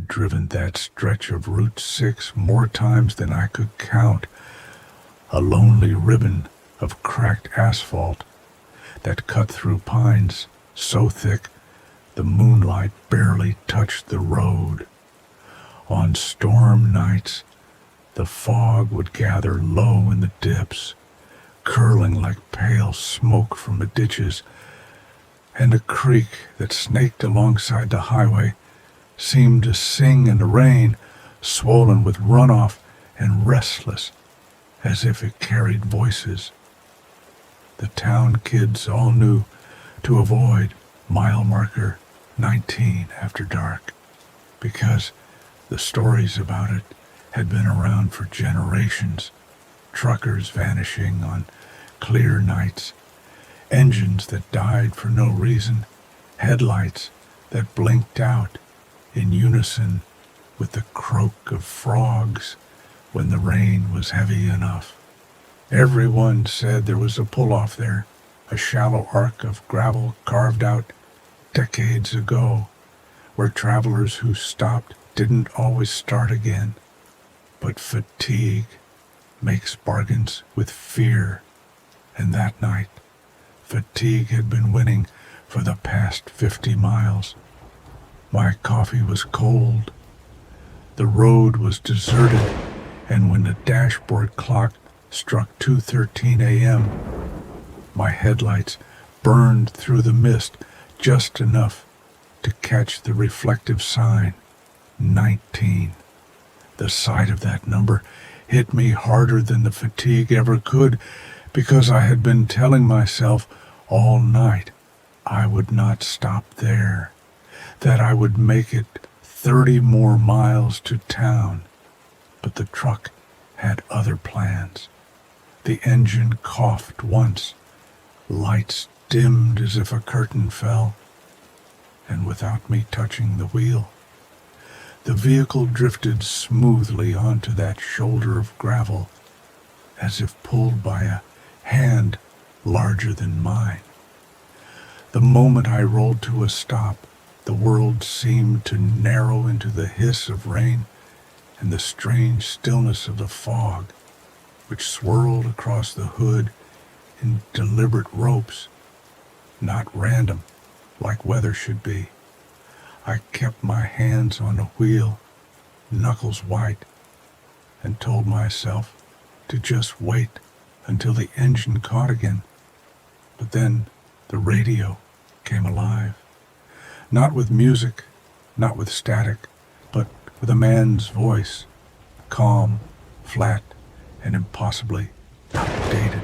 had driven that stretch of Route 6 more times than I could count, a lonely ribbon of cracked asphalt that cut through pines so thick the moonlight barely touched the road. On storm nights, the fog would gather low in the dips, curling like pale smoke from the ditches, and a creek that snaked alongside the highway seemed to sing in the rain, swollen with runoff and restless, as if it carried voices. The town kids all knew to avoid mile marker 19 after dark, because the stories about it had been around for generations. Truckers vanishing on clear nights, engines that died for no reason, headlights that blinked out in unison with the croak of frogs when the rain was heavy enough. Everyone said there was a pull-off there, a shallow arc of gravel carved out decades ago, where travelers who stopped didn't always start again. But fatigue makes bargains with fear, and that night, fatigue had been winning for the past 50 miles. My coffee was cold. The road was deserted, and when the dashboard clock struck 2:13 a.m., my headlights burned through the mist just enough to catch the reflective sign, 19. The sight of that number hit me harder than the fatigue ever could, because I had been telling myself all night I would not stop there, that I would make it 30 more miles to town. But the truck had other plans. The engine coughed once, lights dimmed as if a curtain fell, and without me touching the wheel, the vehicle drifted smoothly onto that shoulder of gravel, as if pulled by a hand larger than mine. The moment I rolled to a stop, the world seemed to narrow into the hiss of rain and the strange stillness of the fog, which swirled across the hood in deliberate ropes, not random like weather should be. I kept my hands on the wheel, knuckles white, and told myself to just wait until the engine caught again. But then the radio came alive, not with music, not with static, but with a man's voice, calm, flat, and impossibly outdated.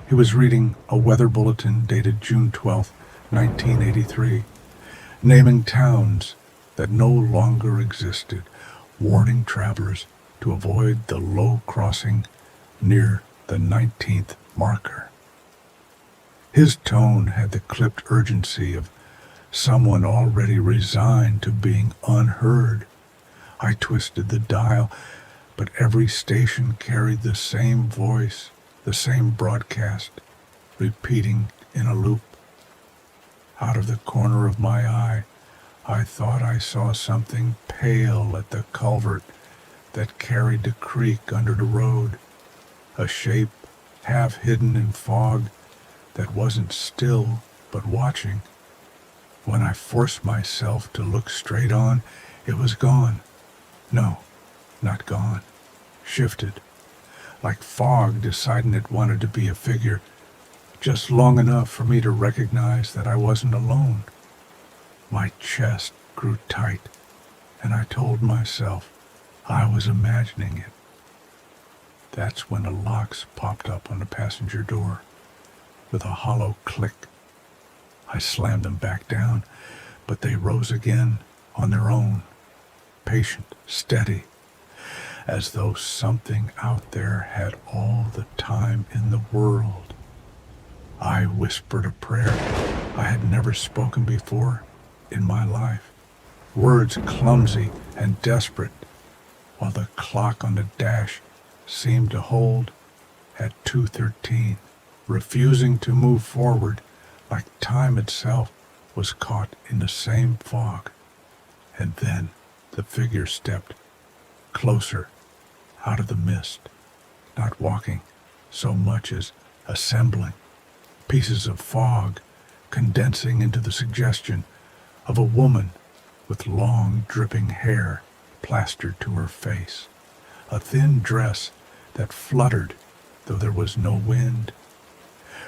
He was reading a weather bulletin dated June 12, 1983, naming towns that no longer existed, warning travelers to avoid the low crossing near the 19th marker. His tone had the clipped urgency of someone already resigned to being unheard. I twisted the dial, but every station carried the same voice, the same broadcast, repeating in a loop. Out of the corner of my eye, I thought I saw something pale at the culvert that carried the creek under the road, a shape half hidden in fog that wasn't still but watching. When I forced myself to look straight on, it was gone. No, not gone. Shifted, like fog deciding it wanted to be a figure, just long enough for me to recognize that I wasn't alone. My chest grew tight, and I told myself I was imagining it. That's when the locks popped up on the passenger door with a hollow click. I slammed them back down, but they rose again on their own, patient, steady, as though something out there had all the time in the world. I whispered a prayer I had never spoken before in my life, words clumsy and desperate, while the clock on the dash seemed to hold at 2:13, refusing to move forward, like time itself was caught in the same fog. And then The figure stepped closer out of the mist, not walking so much as assembling pieces of fog, condensing into the suggestion of a woman with long, dripping hair plastered to her face, a thin dress that fluttered though there was no wind.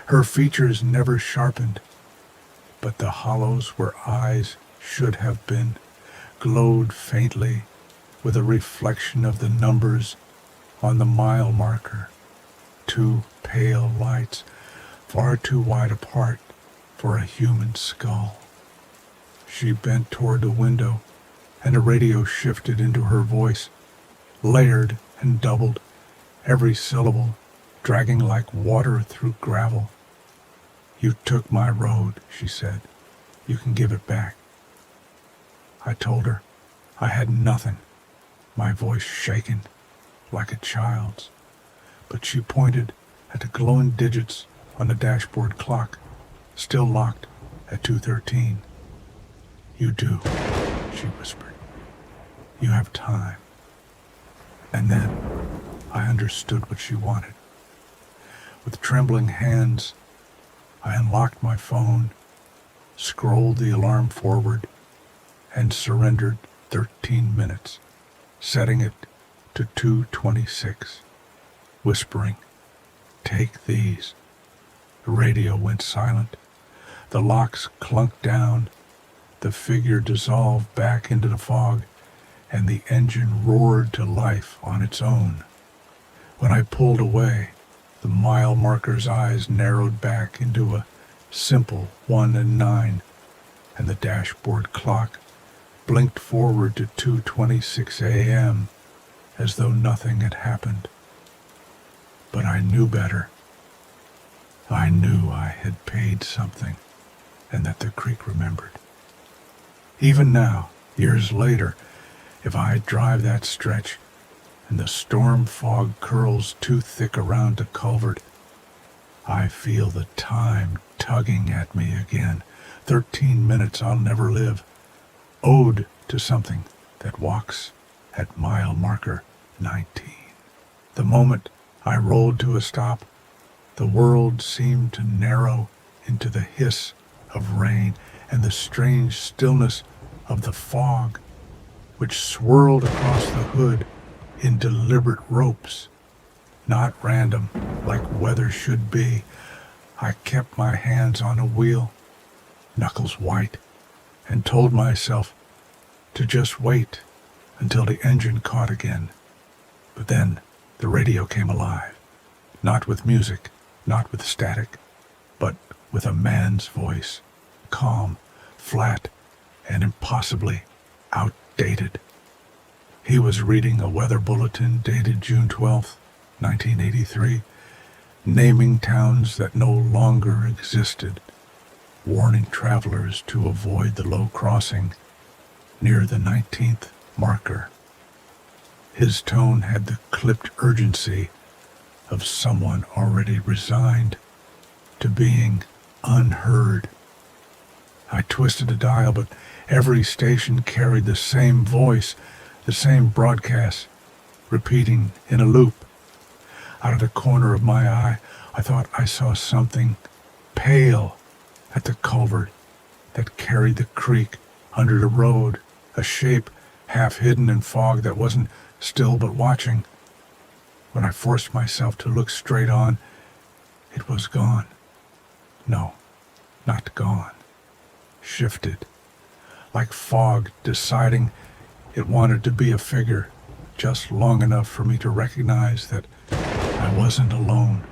Her features never sharpened, but the hollows where eyes should have been glowed faintly with a reflection of the numbers on the mile marker, two pale lights far too wide apart for a human skull. She bent toward the window, and a radio shifted into her voice, layered and doubled, every syllable dragging like water through gravel. "You took my road," she said. "You can give it back." I told her I had nothing, my voice shaken like a child's, but she pointed at the glowing digits on the dashboard clock, still locked at 2:13. "You do," she whispered. "You have time." And then I understood what she wanted. With trembling hands, I unlocked my phone, scrolled the alarm forward, and surrendered 13 minutes, setting it to 2:26, whispering, "Take these." The radio went silent. The locks clunked down. The figure dissolved back into the fog, and the engine roared to life on its own. When I pulled away, the mile marker's eyes narrowed back into a simple 1 and 9, and the dashboard clock blinked forward to 2:26 a.m. as though nothing had happened. But I knew better. I knew I had paid something, and that the creek remembered. Even now, years later, if I drive that stretch and the storm fog curls too thick around the culvert, I feel the time tugging at me again. 13 minutes I'll never live, owed to something that walks at mile marker 19. The moment I rolled to a stop, the world seemed to narrow into the hiss of rain and the strange stillness of the fog, which swirled across the hood in deliberate ropes, not random like weather should be. I kept my hands on a wheel, knuckles white, and told myself to just wait until the engine caught again. But then the radio came alive, not with music, not with static, but with a man's voice, calm, flat, and impossibly outdated. He was reading a weather bulletin dated June 12th, 1983, naming towns that no longer existed, warning travelers to avoid the low crossing near the 19th marker. His tone had the clipped urgency of someone already resigned to being unheard. I twisted the dial, but every station carried the same voice, the same broadcast, repeating in a loop. Out of the corner of my eye, I thought I saw something pale at the culvert that carried the creek under the road, a shape half hidden in fog that wasn't still but watching. When I forced myself to look straight on, it was gone. No, not gone. Shifted, like fog deciding it wanted to be a figure, just long enough for me to recognize that I wasn't alone.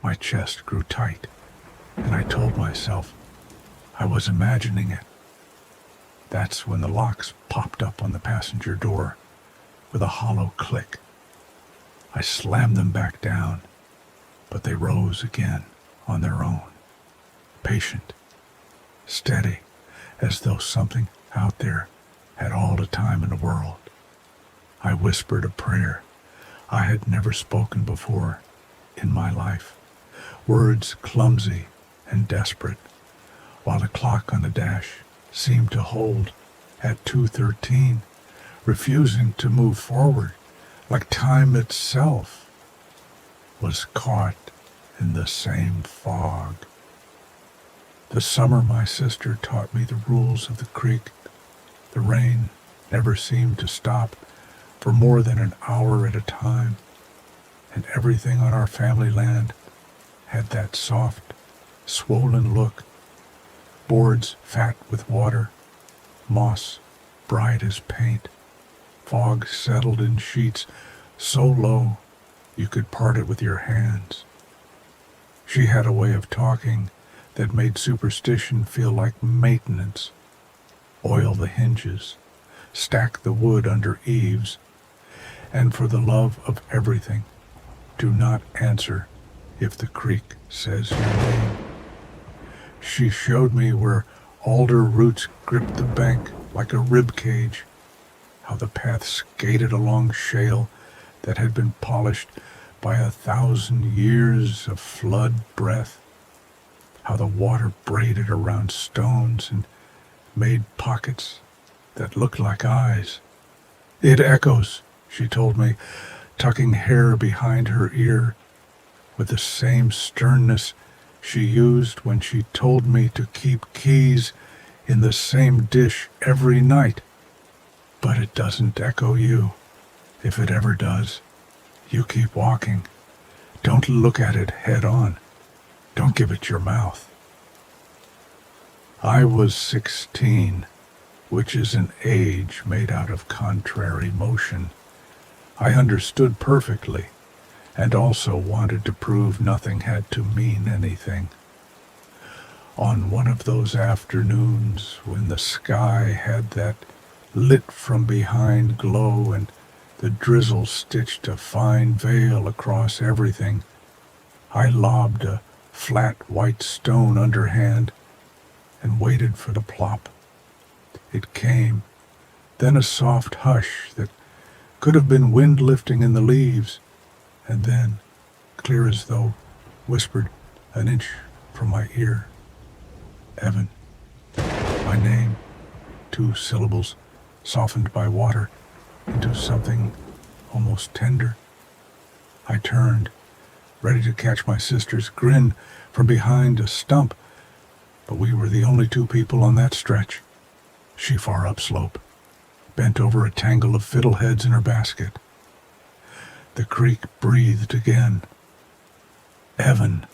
My chest grew tight, and I told myself I was imagining it. That's when the locks popped up on the passenger door with a hollow click. I slammed them back down, but they rose again on their own, patient, steady, as though something out there had all the time in the world. I whispered a prayer I had never spoken before in my life, words clumsy and desperate, while the clock on the dash seemed to hold at 2:13. refusing to move forward, like time itself was caught in the same fog. The summer my sister taught me the rules of the creek. The rain never seemed to stop for more than an hour at a time, and everything on our family land had that soft, swollen look. Boards fat with water, moss bright as paint, fog settled in sheets so low you could part it with your hands. She had a way of talking that made superstition feel like maintenance. Oil the hinges, stack the wood under eaves, and for the love of everything, do not answer if the creek says your name. She showed me where alder roots gripped the bank like a rib cage, how the path skated along shale that had been polished by 1,000 years of flood breath, how the water braided around stones and made pockets that looked like eyes. It echoes, she told me, tucking hair behind her ear with the same sternness she used when she told me to keep keys in the same dish every night. But it doesn't echo you. If it ever does, you keep walking. Don't look at it head on. Don't give it your mouth. I was 16, which is an age made out of contrary motion. I understood perfectly, and also wanted to prove nothing had to mean anything. On one of those afternoons when the sky had that lit from behind glow and the drizzle stitched a fine veil across everything, I lobbed a flat white stone underhand and waited for the plop. It came, then a soft hush that could have been wind lifting in the leaves, and then, clear as though whispered an inch from my ear, Evan. My name, 2 syllables softened by water into something almost tender. I turned, ready to catch my sister's grin from behind a stump, but we were the only 2 people on that stretch. She far upslope, bent over a tangle of fiddleheads in her basket. The creek breathed again. Evan.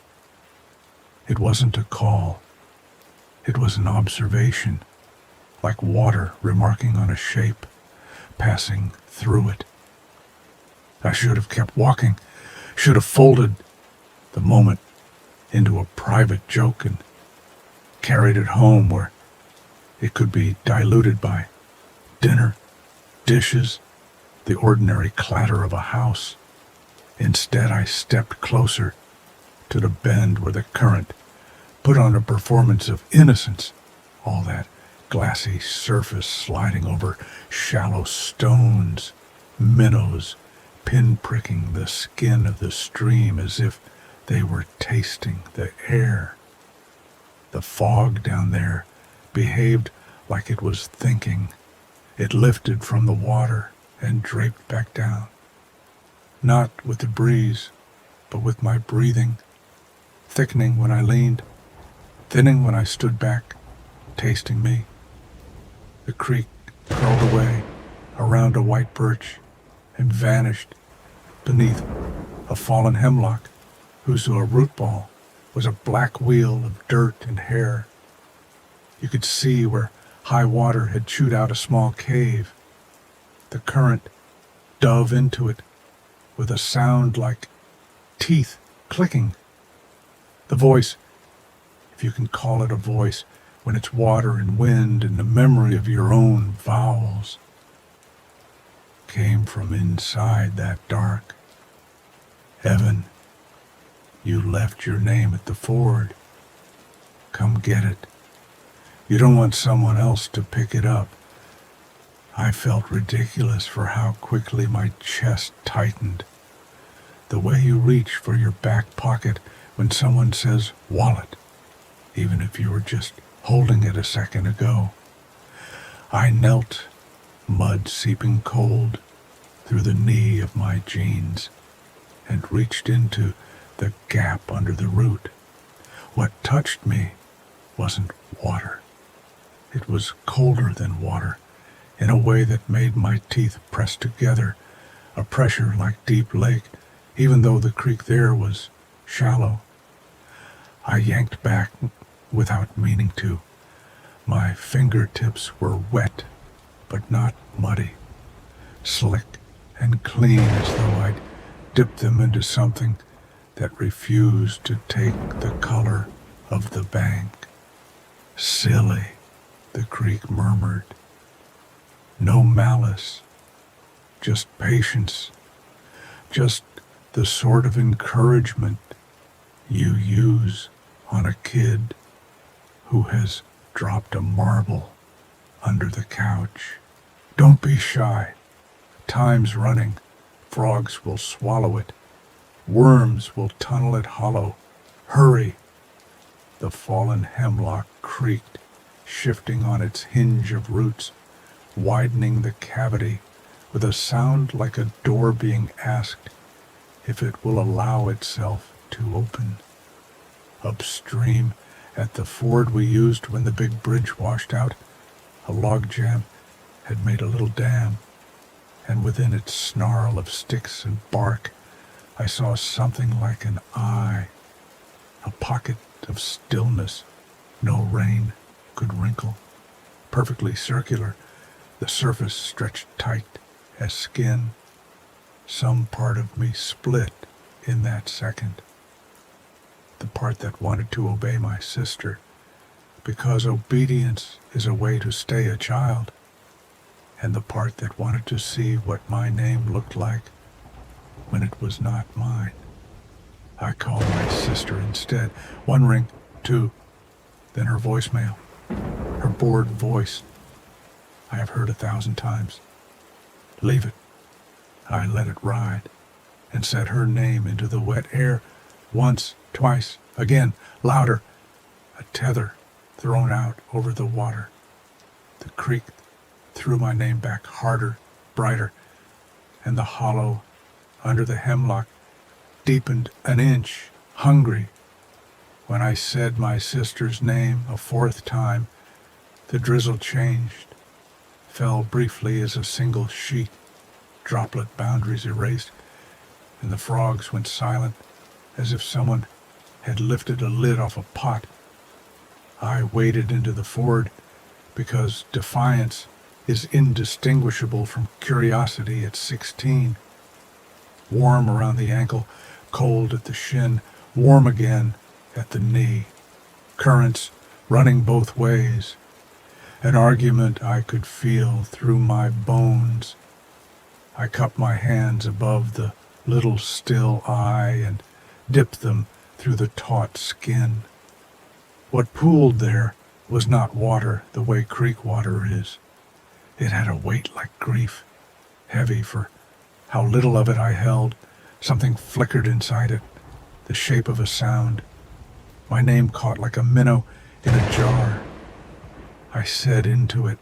It wasn't a call. It was an observation, like water remarking on a shape, passing through it. I should have kept walking, should have folded the moment into a private joke and carried it home where it could be diluted by dinner, dishes, the ordinary clatter of a house. Instead, I stepped closer to the bend where the current put on a performance of innocence, all that glassy surface sliding over shallow stones, minnows pinpricking the skin of the stream as if they were tasting the air. The fog down there behaved like it was thinking. It lifted from the water and draped back down. Not with the breeze, but with my breathing, thickening when I leaned, thinning when I stood back, tasting me. The creek curled away around a white birch and vanished beneath a fallen hemlock whose root ball was a black wheel of dirt and hair. You could see where high water had chewed out a small cave. The current dove into it with a sound like teeth clicking. The voice, if you can call it a voice, when it's water and wind and the memory of your own vowels, came from inside that dark. Evan, you left your name at the ford. Come get it. You don't want someone else to pick it up. I felt ridiculous for how quickly my chest tightened. The way you reach for your back pocket when someone says wallet, even if you were just holding it a second ago. I knelt, mud seeping cold through the knee of my jeans, and reached into the gap under the root. What touched me wasn't water. It was colder than water, in a way that made my teeth press together, a pressure like deep lake, even though the creek there was shallow. I yanked back without meaning to. My fingertips were wet, but not muddy, slick and clean, as though I'd dipped them into something that refused to take the color of the bank. Silly, the creek murmured. No malice, just patience, just the sort of encouragement you use on a kid who has dropped a marble under the couch. Don't be shy. Time's running. Frogs will swallow it. Worms will tunnel it hollow. Hurry. The fallen hemlock creaked, shifting on its hinge of roots, widening the cavity with a sound like a door being asked if it will allow itself to open. Upstream, at the ford we used when the big bridge washed out, a log jam had made a little dam, and within its snarl of sticks and bark, I saw something like an eye, a pocket of stillness no rain could wrinkle, perfectly circular, the surface stretched tight as skin. Some part of me split in that second. The part that wanted to obey my sister, because obedience is a way to stay a child, and the part that wanted to see what my name looked like when it was not mine. I called my sister instead. 1 ring, 2, then her voicemail, her bored voice I have heard 1,000 times. Leave it. I let it ride and set her name into the wet air. Once, twice, again, louder. A tether thrown out over the water. The creek threw my name back harder, brighter, and the hollow under the hemlock deepened an inch, hungry. When I said my sister's name a 4th time, the drizzle changed, fell briefly as a single sheet, droplet boundaries erased, and the frogs went silent as if someone had lifted a lid off a pot. I waded into the ford because defiance is indistinguishable from curiosity at 16. Warm around the ankle, cold at the shin, warm again at the knee. Currents running both ways. An argument I could feel through my bones. I cupped my hands above the little still eye and dipped them through the taut skin. What pooled there was not water the way creek water is. It had a weight like grief, heavy for how little of it I held. Something flickered inside it, the shape of a sound. My name caught like a minnow in a jar. I said into it,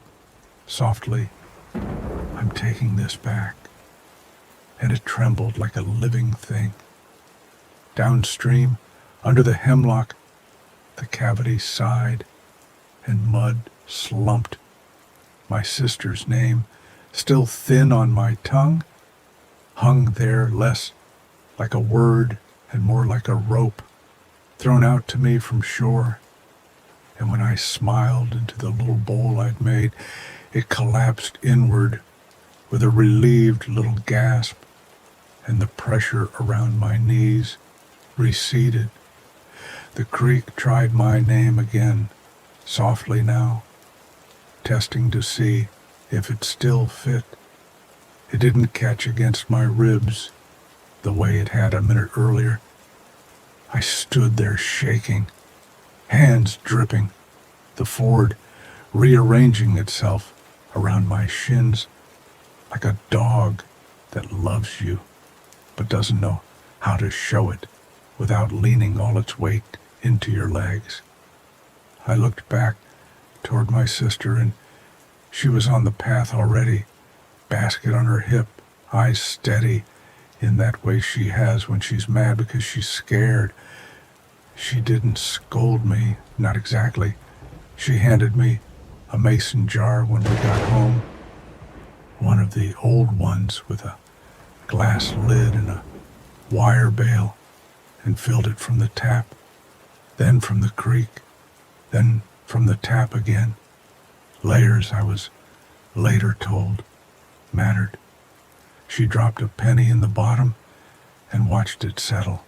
softly, I'm taking this back. And it trembled like a living thing. Downstream, under the hemlock, the cavity sighed, and mud slumped. My sister's name, still thin on my tongue, hung there less like a word and more like a rope, thrown out to me from shore. And when I smiled into the little bowl I'd made, it collapsed inward with a relieved little gasp, and the pressure around my knees receded. The creek tried my name again, softly now, testing to see if it still fit. It didn't catch against my ribs the way it had a minute earlier. I stood there shaking, hands dripping, the ford rearranging itself around my shins like a dog that loves you but doesn't know how to show it without leaning all its weight into your legs. I looked back toward my sister, and she was on the path already, basket on her hip, eyes steady in that way she has when she's mad because she's scared. She didn't scold me, not exactly. She handed me a mason jar when we got home, one of the old ones with a glass lid and a wire bail, and filled it from the tap, then from the creek, then from the tap again. Layers, I was later told, mattered. She dropped a penny in the bottom and watched it settle.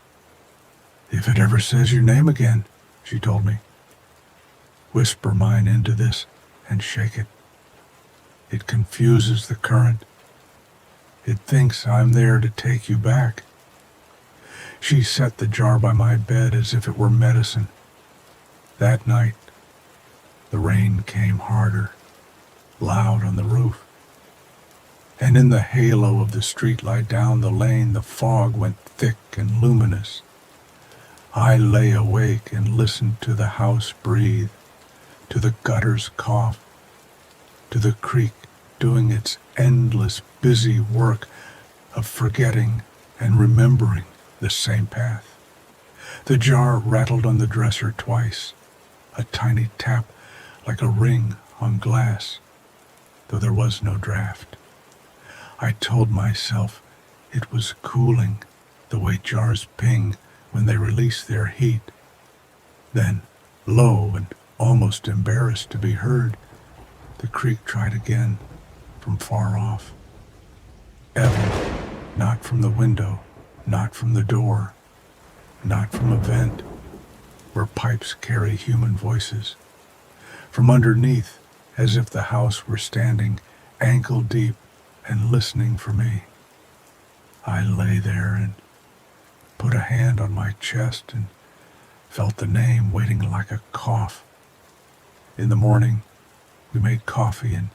"If it ever says your name again," she told me, "whisper mine into this and shake it. It confuses the current. It thinks I'm there to take you back." She set the jar by my bed as if it were medicine. That night, the rain came harder, loud on the roof. And in the halo of the streetlight down the lane, the fog went thick and luminous. I lay awake and listened to the house breathe, to the gutters cough, to the creek doing its endless busy work of forgetting and remembering the same path. The jar rattled on the dresser twice, a tiny tap like a ring on glass, though there was no draft. I told myself it was cooling, the way jars ping when they release their heat. Then, low and almost embarrassed to be heard, the creek tried again from far off. Evan, not from the window, not from the door, not from a vent where pipes carry human voices. From underneath, as if the house were standing ankle deep and listening for me. I lay there and put a hand on my chest and felt the name waiting like a cough. In the morning, we made coffee and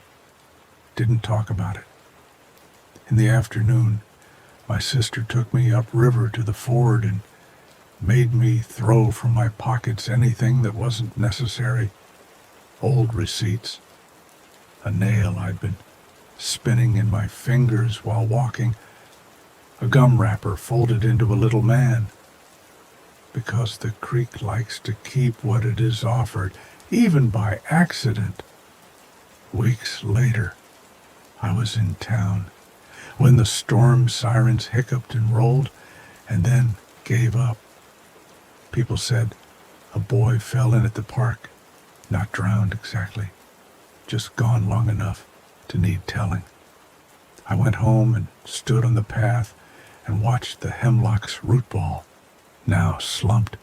didn't talk about it. In the afternoon, my sister took me upriver to the ford and made me throw from my pockets anything that wasn't necessary. Old receipts, a nail I'd been spinning in my fingers while walking, a gum wrapper folded into a little man, because the creek likes to keep what it is offered, even by accident. Weeks later, I was in town when the storm sirens hiccuped and rolled and then gave up. People said a boy fell in at the park, not drowned exactly, just gone long enough to need telling. I went home and stood on the path and watched the hemlock's root ball, now slumped.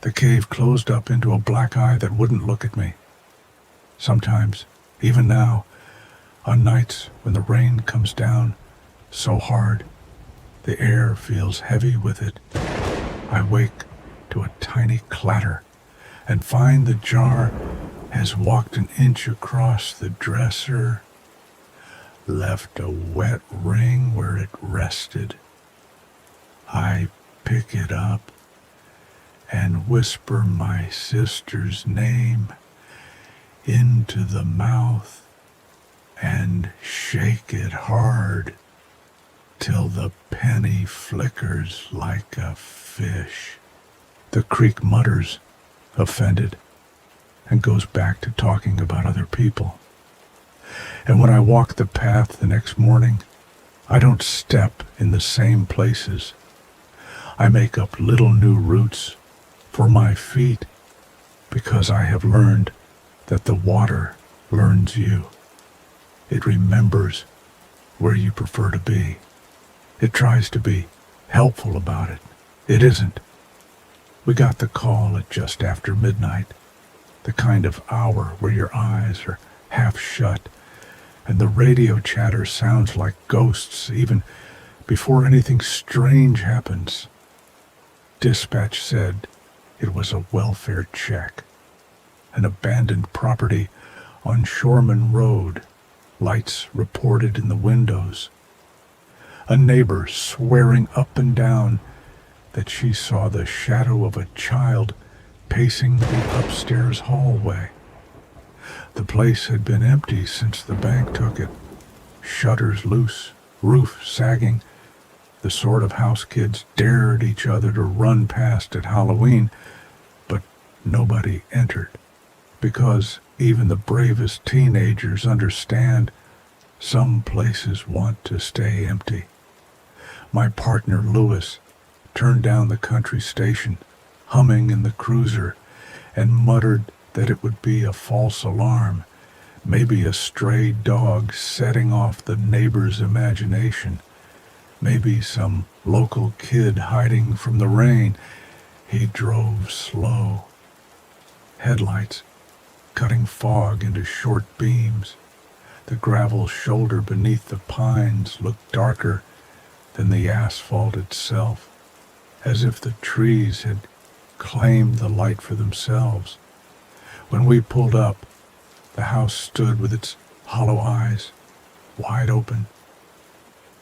The cave closed up into a black eye that wouldn't look at me. Sometimes, even now, on nights when the rain comes down so hard, the air feels heavy with it, I wake to a tiny clatter and find the jar has walked an inch across the dresser, left a wet ring where it rested. I pick it up and whisper my sister's name into the mouth and shake it hard till the penny flickers like a fish. The creek mutters, offended, and goes back to talking about other people. And when I walk the path the next morning, I don't step in the same places. I make up little new routes for my feet because I have learned that the water learns you. It remembers where you prefer to be. It tries to be helpful about it. It isn't. We got the call at just after midnight, the kind of hour where your eyes are half shut and the radio chatter sounds like ghosts even before anything strange happens. Dispatch said it was a welfare check. An abandoned property on Shoreman Road, lights reported in the windows. A neighbor swearing up and down that she saw the shadow of a child pacing the upstairs hallway. The place had been empty since the bank took it. shutters loose, roof sagging, the sort of house kids dared each other to run past at Halloween, but nobody entered, because even the bravest teenagers understand some places want to stay empty. My partner Lewis turned down the country station, humming in the cruiser, and muttered that it would be a false alarm, maybe a stray dog setting off the neighbor's imagination, maybe some local kid hiding from the rain. He drove slow, headlights cutting fog into short beams. The gravel shoulder beneath the pines looked darker than the asphalt itself, as if the trees had claimed the light for themselves. When we pulled up, the house stood with its hollow eyes wide open.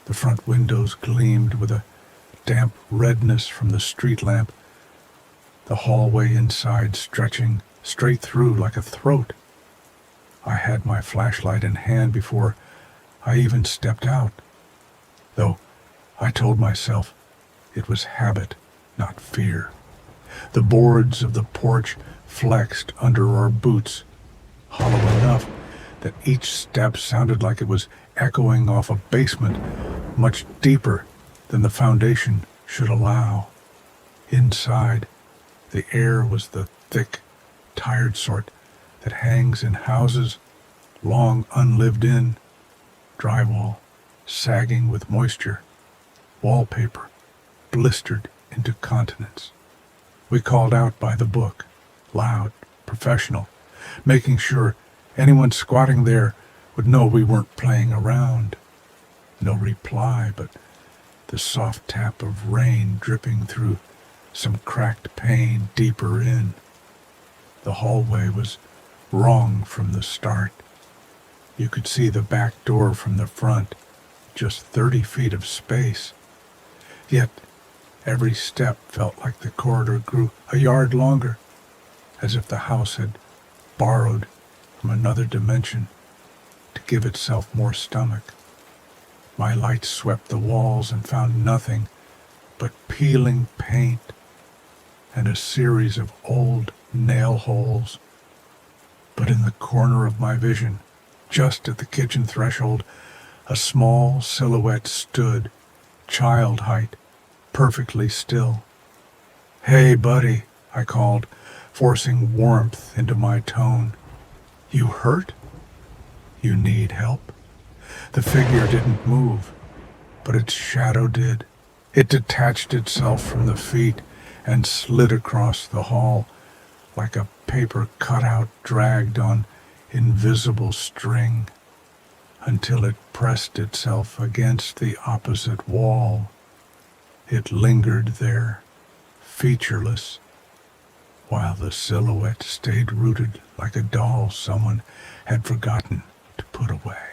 The front windows gleamed with a damp redness from the street lamp, the hallway inside stretching straight through like a throat. I had my flashlight in hand before I even stepped out, though I told myself it was habit, not fear. The boards of the porch flexed under our boots, hollow enough that each step sounded like it was echoing off a basement much deeper than the foundation should allow. Inside, the air was the thick, tired sort that hangs in houses long unlived in, drywall sagging with moisture, wallpaper blistered into continents. We called out by the book, loud, professional, making sure anyone squatting there would know we weren't playing around. No reply, but the soft tap of rain dripping through some cracked pane deeper in. The hallway was wrong from the start. You could see the back door from the front, just 30 feet of space. Yet every step felt like the corridor grew a yard longer, as if the house had borrowed from another dimension to give itself more stomach. My light swept the walls and found nothing but peeling paint and a series of old nail holes. But in the corner of my vision, just at the kitchen threshold, a small silhouette stood, child height, perfectly still. "Hey, buddy," I called, forcing warmth into my tone. "You hurt? You need help?" The figure didn't move, but its shadow did. It detached itself from the feet and slid across the hall like a paper cutout dragged on invisible string until it pressed itself against the opposite wall. It lingered there, featureless, while the silhouette stayed rooted like a doll someone had forgotten to put away.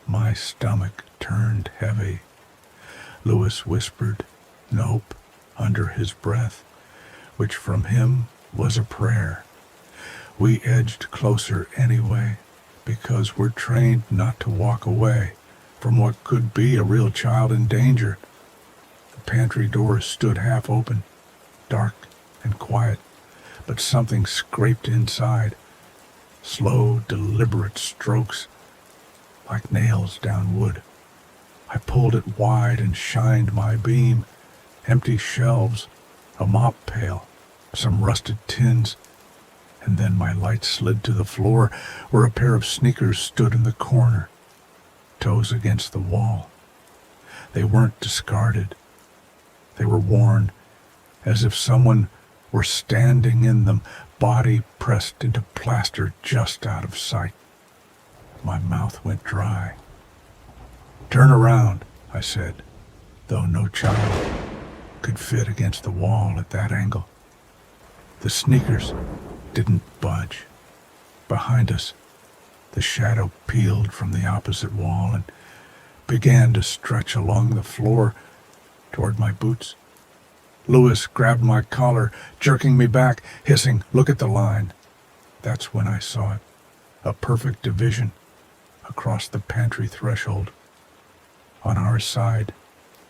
My stomach turned heavy. Lewis whispered, "Nope," under his breath, which from him was a prayer. We edged closer anyway, because we're trained not to walk away from what could be a real child in danger. The pantry door stood half open, dark and quiet, but something scraped inside, slow, deliberate strokes, like nails down wood. I pulled it wide and shined my beam. Empty shelves, a mop pail, some rusted tins, and then my light slid to the floor where a pair of sneakers stood in the corner, toes against the wall. They weren't discarded. They were worn, as if someone were standing in them, body pressed into plaster just out of sight. My mouth went dry. "Turn around," I said, though no child could fit against the wall at that angle. The sneakers didn't budge. Behind us, the shadow peeled from the opposite wall and began to stretch along the floor toward my boots. Lewis grabbed my collar, jerking me back, hissing, "Look at the line." That's when I saw it. A perfect division, across the pantry threshold. On our side,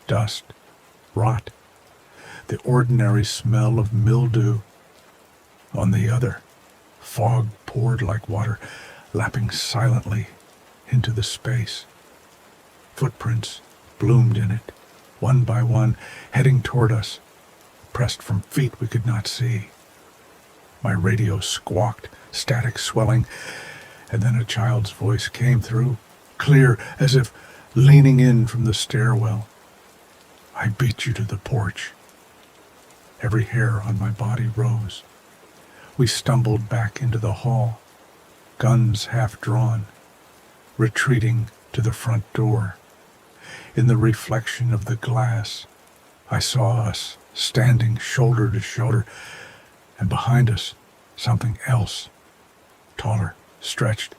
dust, rot, the ordinary smell of mildew. On the other, fog poured like water, lapping silently into the space. Footprints bloomed in it, one by one, heading toward us, pressed from feet we could not see. My radio squawked, static swelling, and then a child's voice came through, clear as if leaning in from the stairwell. I beat you to the porch. Every hair on my body rose. We stumbled back into the hall, guns half drawn, retreating to the front door. In the reflection of the glass, I saw us standing shoulder to shoulder, and behind us, something else, taller, stretched,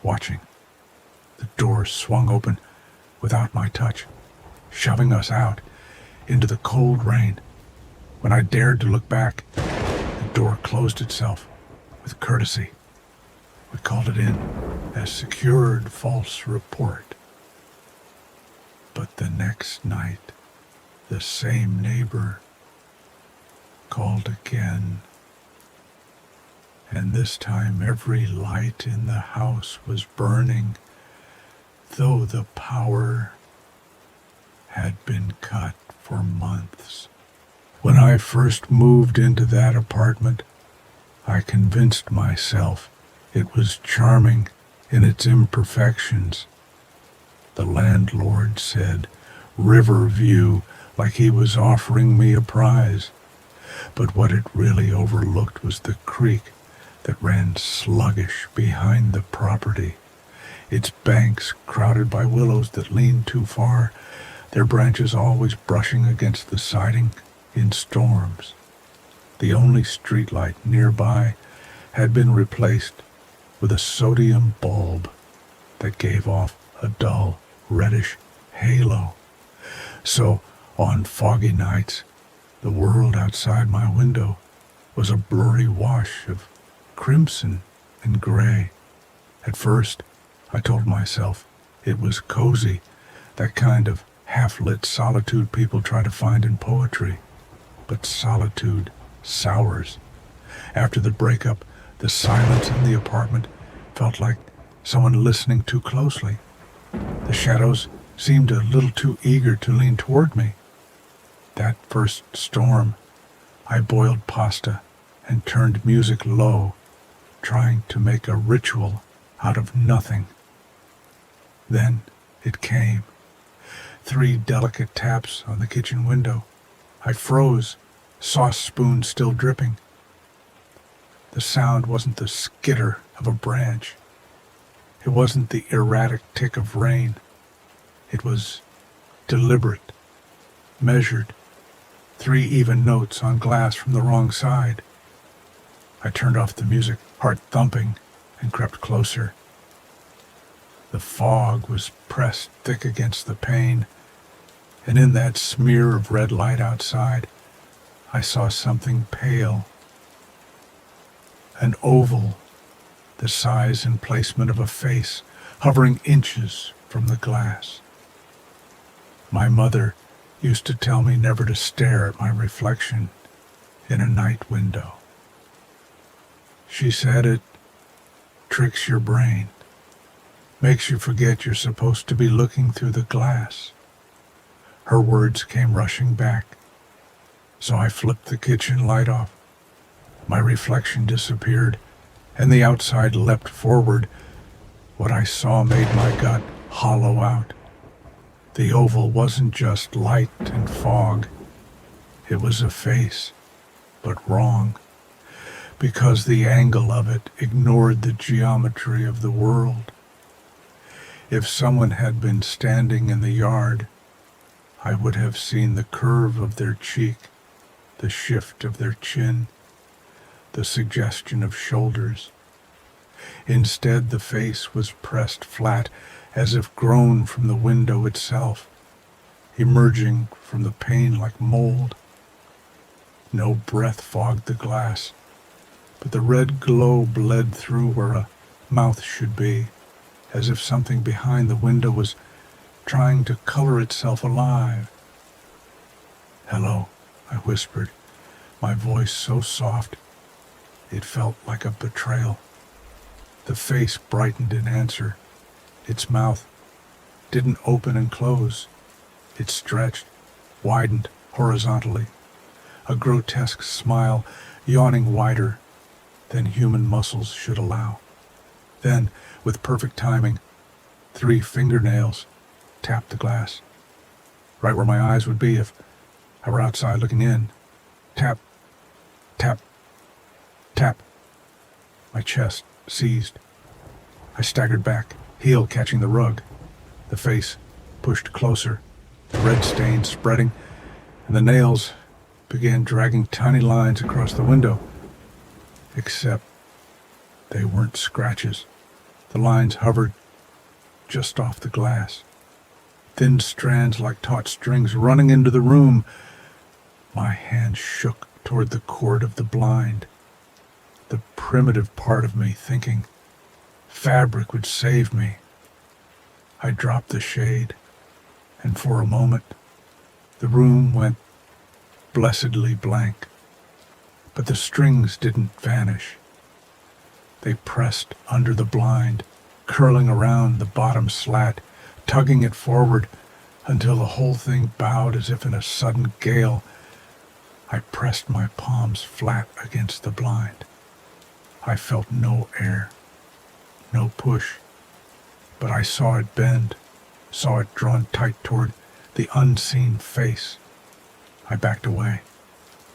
watching. The door swung open without my touch, shoving us out into the cold rain. When I dared to look back, the door closed itself with courtesy. We called it in as secured false report. But the next night, the same neighbor called again. And this time every light in the house was burning, though the power had been cut for months. When I first moved into that apartment, I convinced myself it was charming in its imperfections. The landlord said river view like he was offering me a prize, but what it really overlooked was the creek that ran sluggish behind the property, its banks crowded by willows that leaned too far, their branches always brushing against the siding in storms. The only streetlight nearby had been replaced with a sodium bulb that gave off a dull, reddish halo. So, on foggy nights, the world outside my window was a blurry wash of crimson and gray. At first, I told myself it was cozy, that kind of half-lit solitude people try to find in poetry. But solitude sours. After the breakup, the silence in the apartment felt like someone listening too closely. The shadows seemed a little too eager to lean toward me. That first storm, I boiled pasta and turned music low, trying to make a ritual out of nothing. Then it came. 3 delicate taps on the kitchen window. I froze, sauce spoon still dripping. The sound wasn't the skitter of a branch. It wasn't the erratic tick of rain. It was deliberate, measured, 3 even notes on glass from the wrong side. I turned off the music, heart thumping, and crept closer. The fog was pressed thick against the pane, and in that smear of red light outside, I saw something pale. An oval, the size and placement of a face, hovering inches from the glass. My mother used to tell me never to stare at my reflection in a night window. She said it tricks your brain, makes you forget you're supposed to be looking through the glass. Her words came rushing back, so I flipped the kitchen light off. My reflection disappeared, and the outside leapt forward. What I saw made my gut hollow out. The oval wasn't just light and fog. It was a face, but wrong, because the angle of it ignored the geometry of the world. If someone had been standing in the yard, I would have seen the curve of their cheek, the shift of their chin, the suggestion of shoulders. Instead, the face was pressed flat, as if grown from the window itself, emerging from the pane like mold. No breath fogged the glass, but the red glow bled through where a mouth should be. as if something behind the window was trying to color itself alive. "Hello," I whispered, my voice so soft it felt like a betrayal. The face brightened in answer. Its mouth didn't open and close. It stretched, widened horizontally, a grotesque smile yawning wider than human muscles should allow. Then, with perfect timing, 3 fingernails tapped the glass, right where my eyes would be if I were outside looking in. Tap, tap, tap. My chest seized. I staggered back, heel catching the rug. The face pushed closer, the red stain spreading, and the nails began dragging tiny lines across the window. Except they weren't scratches. The lines hovered just off the glass, thin strands like taut strings running into the room. My hand shook toward the cord of the blind, the primitive part of me thinking fabric would save me. I dropped the shade, and for a moment, the room went blessedly blank. But the strings didn't vanish. They pressed under the blind, curling around the bottom slat, tugging it forward until the whole thing bowed as if in a sudden gale. I pressed my palms flat against the blind. I felt no air, no push, but I saw it bend, saw it drawn tight toward the unseen face. I backed away,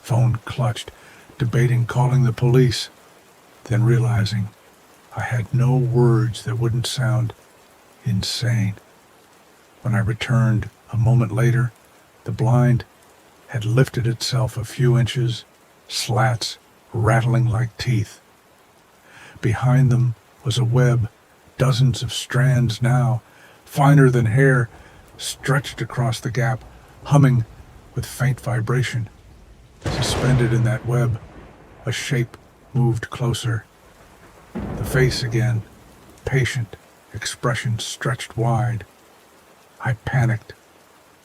phone clutched, debating calling the police, then realizing I had no words that wouldn't sound insane. When I returned a moment later, the blind had lifted itself a few inches, slats rattling like teeth. Behind them was a web, dozens of strands now, finer than hair, stretched across the gap, humming with faint vibration. Suspended in that web, a shape moved closer. The face again, patient, expression stretched wide. I panicked,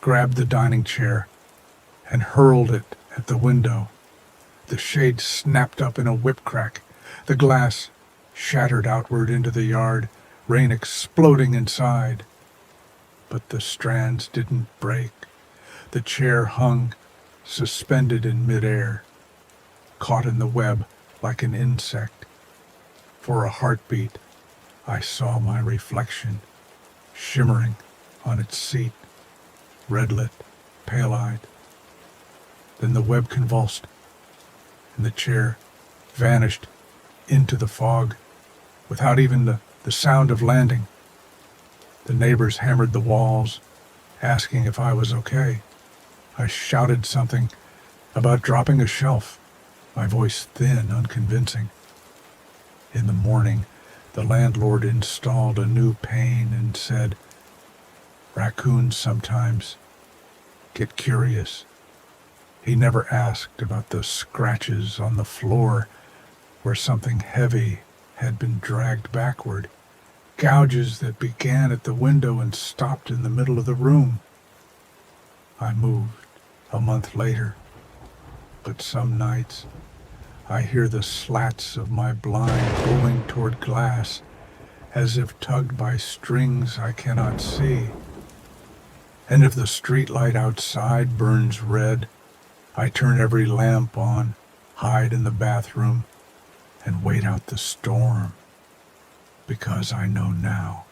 grabbed the dining chair, and hurled it at the window. The shade snapped up in a whip crack. The glass shattered outward into the yard, rain exploding inside. But the strands didn't break. The chair hung, suspended in midair, caught in the web like an insect. For a heartbeat, I saw my reflection, shimmering on its seat, red-lit, pale-eyed. Then the web convulsed, and the chair vanished into the fog without even the sound of landing. The neighbors hammered the walls, asking if I was okay. I shouted something about dropping a shelf, my voice thin, unconvincing. In the morning, the landlord installed a new pane and said, "Raccoons sometimes get curious." He never asked about the scratches on the floor where something heavy had been dragged backward, gouges that began at the window and stopped in the middle of the room. I moved a month later, but some nights I hear the slats of my blind bowing toward glass as if tugged by strings I cannot see. And if the street light outside burns red, I turn every lamp on, hide in the bathroom, and wait out the storm. Because I know now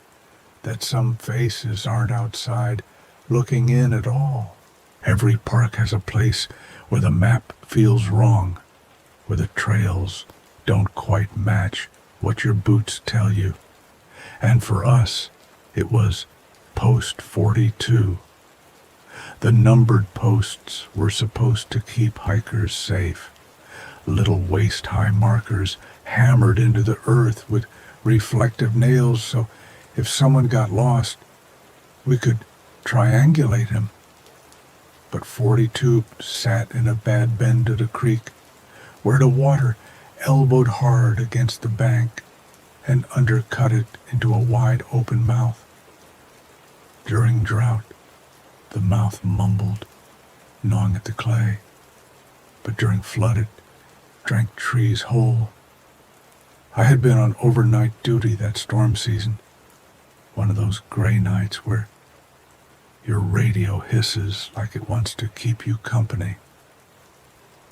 that some faces aren't outside looking in at all. Every park has a place where the map feels wrong, where the trails don't quite match what your boots tell you. And for us, it was Post 42. The numbered posts were supposed to keep hikers safe. Little waist-high markers hammered into the earth with reflective nails, so if someone got lost, we could triangulate him. But 42 sat in a bad bend of the creek, where the water elbowed hard against the bank, and undercut it into a wide open mouth. During drought, the mouth mumbled, gnawing at the clay, but during flood it drank trees whole. I had been on overnight duty that storm season, one of those gray nights where your radio hisses like it wants to keep you company.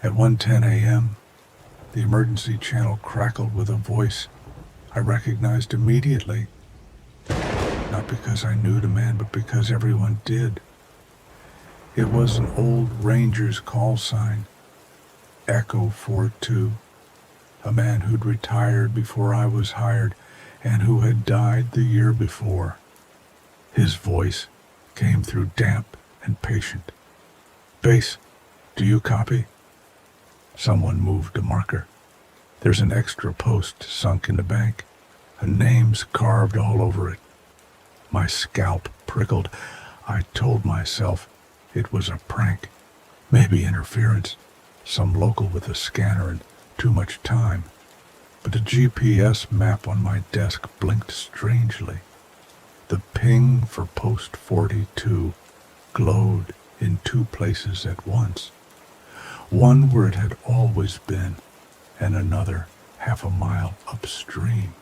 At 1:10 a.m., the emergency channel crackled with a voice I recognized immediately, not because I knew the man, but because everyone did. It was an old ranger's call sign, Echo 42, a man who'd retired before I was hired and who had died the year before. His voice came through damp and patient. "Base, do you copy?" Someone moved a marker. There's an extra post sunk in the bank, and names carved all over it. My scalp prickled. I told myself it was a prank, maybe interference, some local with a scanner and too much time. But the GPS map on my desk blinked strangely. The ping for post 42 glowed in two places at once. One where it had always been, and another half a mile upstream,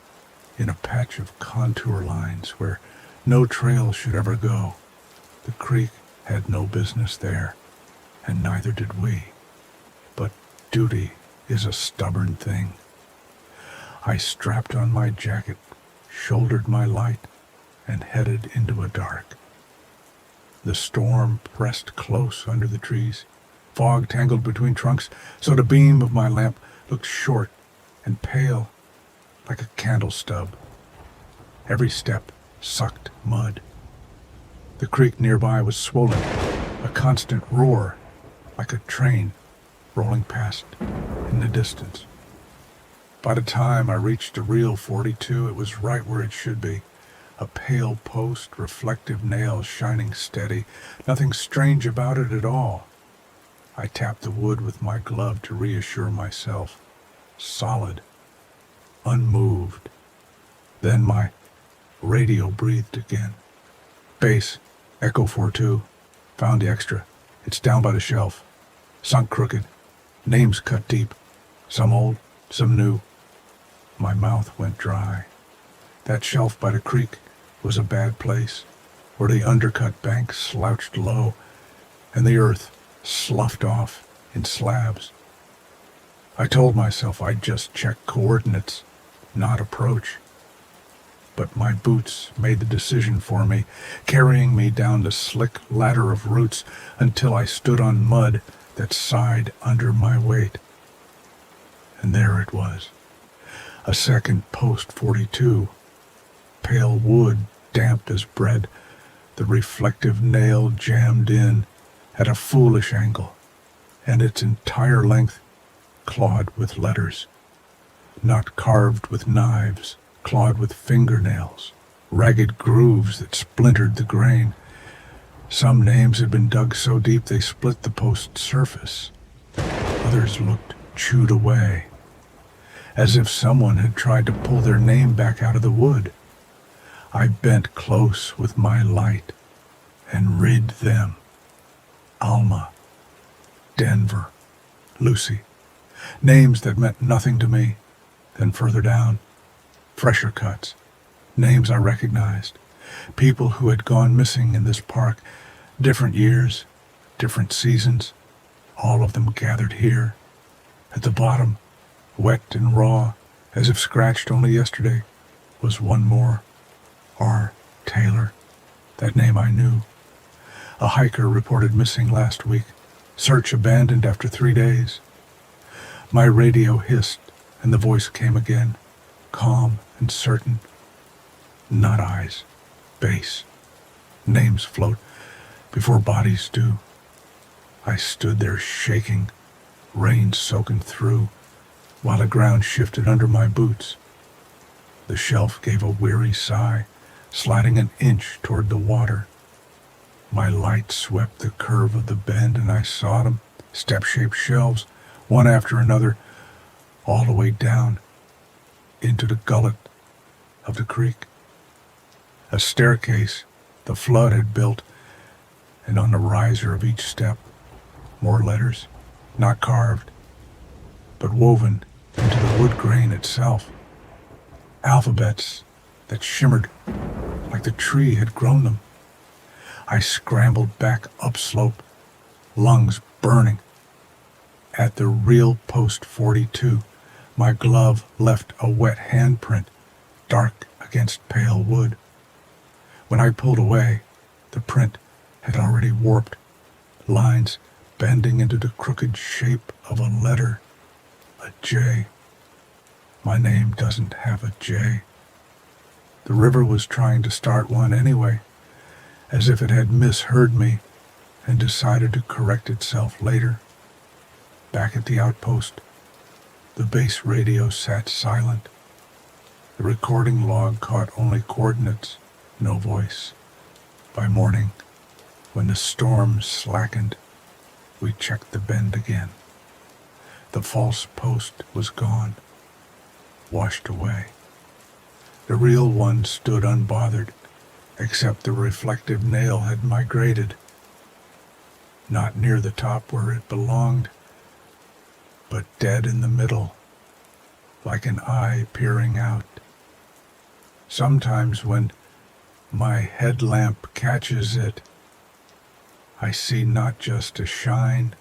in a patch of contour lines where no trail should ever go. The creek had no business there, and neither did we. But duty is a stubborn thing. I strapped on my jacket, shouldered my light, and headed into a dark. The storm pressed close under the trees. Fog tangled between trunks, so the beam of my lamp looked short and pale, like a candle stub. Every step sucked mud. The creek nearby was swollen, a constant roar, like a train rolling past in the distance. By the time I reached the real 42, it was right where it should be. A pale post, reflective nails shining steady, nothing strange about it at all. I tapped the wood with my glove to reassure myself. Solid, unmoved. Then my radio breathed again. "Base, Echo 42. Found the extra. It's down by the shelf. Sunk crooked. Names cut deep. Some old, some new." My mouth went dry. That shelf by the creek was a bad place, where the undercut bank slouched low, and the earth sloughed off in slabs. I told myself I'd just check coordinates, not approach. But my boots made the decision for me, carrying me down the slick ladder of roots until I stood on mud that sighed under my weight. And there it was, a second post 42, pale wood damp as bread, the reflective nail jammed in at a foolish angle, and its entire length clawed with letters, not carved with knives, clawed with fingernails, ragged grooves that splintered the grain. Some names had been dug so deep they split the post's surface. Others looked chewed away, as if someone had tried to pull their name back out of the wood. I bent close with my light and read them. Alma, Denver, Lucy. Names that meant nothing to me. Then further down, fresher cuts. Names I recognized. People who had gone missing in this park. Different years, different seasons. All of them gathered here. At the bottom, wet and raw, as if scratched only yesterday, was one more. R. Taylor. That name I knew. A hiker reported missing last week. Search abandoned after 3 days. My radio hissed, and the voice came again, calm and certain. Not eyes. Base. Names float before bodies do. I stood there shaking, rain soaking through, while the ground shifted under my boots. The shelf gave a weary sigh, sliding an inch toward the water. My light swept the curve of the bend, and I saw them, step-shaped shelves, one after another, all the way down into the gullet of the creek. A staircase the flood had built, and on the riser of each step, more letters, not carved, but woven into the wood grain itself. Alphabets that shimmered like the tree had grown them. I scrambled back upslope, lungs burning. At the real post 42, my glove left a wet handprint, dark against pale wood. When I pulled away, the print had already warped, lines bending into the crooked shape of a letter, a J. My name doesn't have a J. The river was trying to start one anyway, as if it had misheard me and decided to correct itself later. Back at the outpost, the base radio sat silent. The recording log caught only coordinates, no voice. By morning, when the storm slackened, we checked the bend again. The false post was gone, washed away. The real one stood unbothered, except the reflective nail had migrated. Not near the top where it belonged, but dead in the middle, like an eye peering out. Sometimes when my headlamp catches it, I see not just a shine,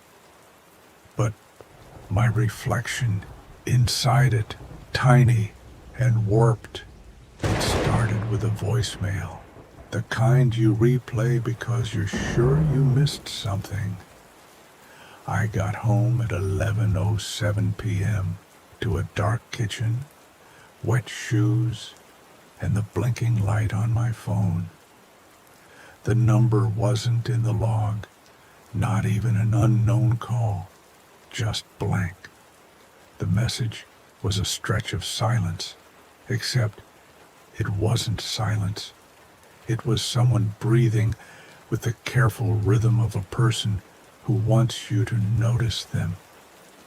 but my reflection inside it, tiny and warped. It started with a voicemail, the kind you replay because you're sure you missed something. I got home at 11:07 p.m. to a dark kitchen, wet shoes, and the blinking light on my phone. The number wasn't in the log, not even an unknown call, just blank. The message was a stretch of silence, except it wasn't silence. It was someone breathing with the careful rhythm of a person who wants you to notice them,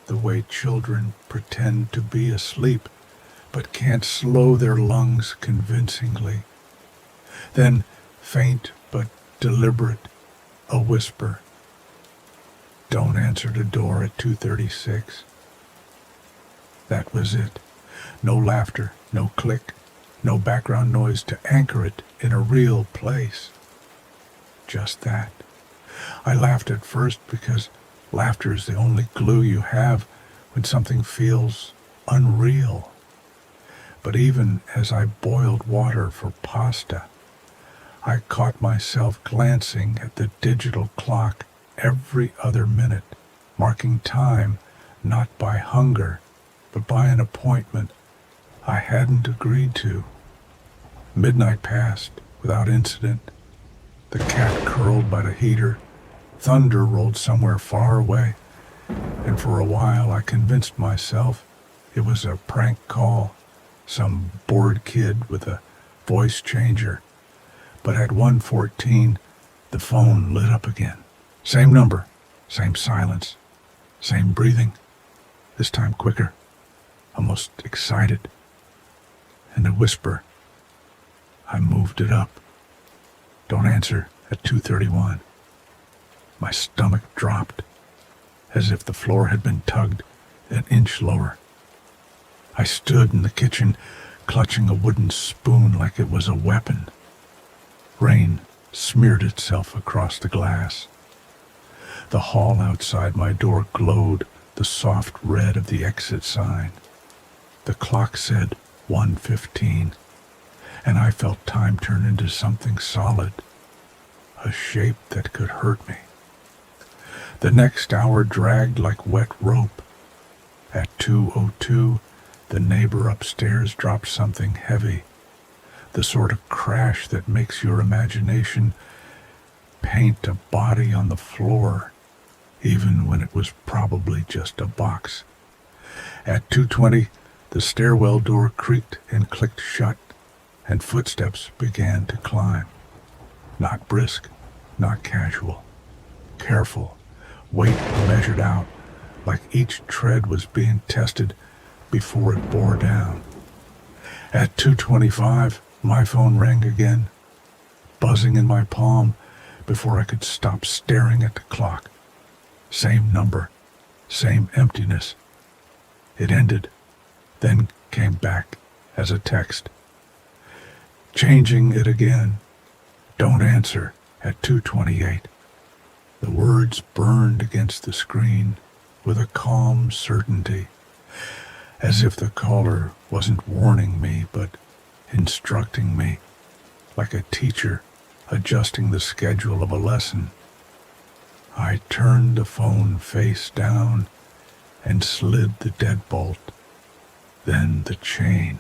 the way children pretend to be asleep but can't slow their lungs convincingly. Then, faint but deliberate, a whisper. Don't answer the door at 2:36. That was it. No laughter, no click, no background noise to anchor it in a real place. Just that. I laughed at first because laughter is the only glue you have when something feels unreal. But even as I boiled water for pasta, I caught myself glancing at the digital clock every other minute, marking time not by hunger, but by an appointment I hadn't agreed to. Midnight passed without incident. The cat curled by the heater. Thunder rolled somewhere far away, and for a while I convinced myself it was a prank call, some bored kid with a voice changer. But at 1:14, the phone lit up again. Same number, same silence, same breathing, this time quicker, almost excited. And a whisper. I moved it up. Don't answer at 2:31. My stomach dropped, as if the floor had been tugged an inch lower. I stood in the kitchen, clutching a wooden spoon like it was a weapon. Rain smeared itself across the glass. The hall outside my door glowed the soft red of the exit sign. The clock said 1:15, and I felt time turn into something solid, a shape that could hurt me. The next hour dragged like wet rope. At 2:02, the neighbor upstairs dropped something heavy, the sort of crash that makes your imagination paint a body on the floor, even when it was probably just a box. At 2:20, the stairwell door creaked and clicked shut, and footsteps began to climb. Not brisk, not casual. Careful, weight measured out, like each tread was being tested before it bore down. At 2:25, my phone rang again, buzzing in my palm before I could stop staring at the clock. Same number, same emptiness. It ended, then came back as a text. Changing it again. Don't answer at 2:28. The words burned against the screen with a calm certainty, as if the caller wasn't warning me but instructing me, like a teacher adjusting the schedule of a lesson. I turned the phone face down and slid the deadbolt, then the chain.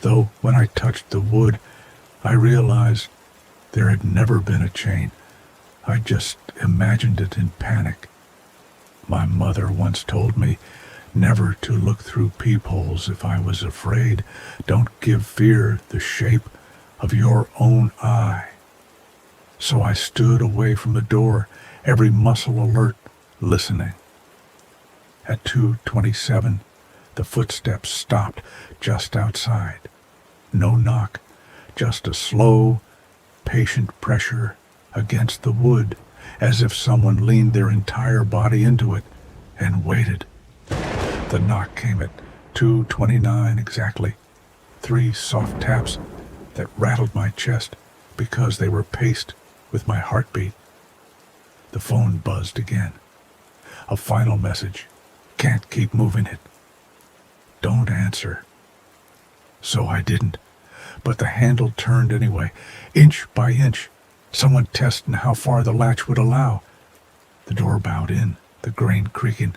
Though when I touched the wood, I realized there had never been a chain. I just imagined it in panic. My mother once told me never to look through peepholes if I was afraid. Don't give fear the shape of your own eye. So I stood away from the door, every muscle alert, listening. At 2:27, the footsteps stopped just outside. No knock, just a slow, patient pressure against the wood, as if someone leaned their entire body into it and waited. The knock came at 2:29 exactly. 3 soft taps that rattled my chest because they were paced with my heartbeat. The phone buzzed again. A final message. Can't keep moving it. Don't answer. So I didn't. But the handle turned anyway, inch by inch, someone testing how far the latch would allow. The door bowed in, the grain creaking,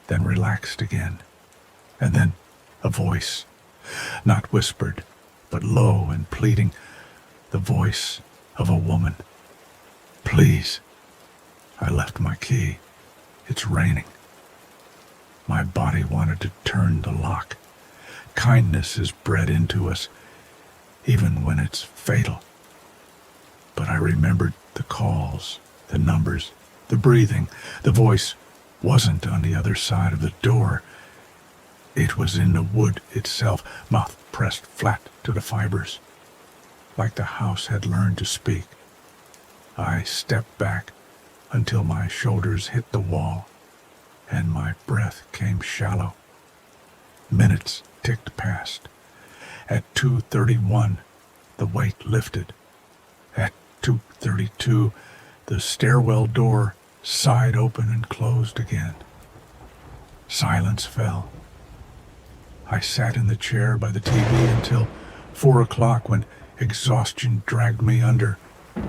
then relaxed again. And then a voice, not whispered, but low and pleading, the voice of a woman. Please. I left my key. It's raining. My body wanted to turn the lock. Kindness is bred into us, even when it's fatal. But I remembered the calls, the numbers, the breathing. The voice wasn't on the other side of the door. It was in the wood itself, mouth pressed flat to the fibers, like the house had learned to speak. I stepped back until my shoulders hit the wall, and my breath came shallow. Minutes ticked past. At 2:31, the weight lifted. At 2:32, the stairwell door sighed open and closed again. Silence fell. I sat in the chair by the TV until 4 o'clock, when exhaustion dragged me under,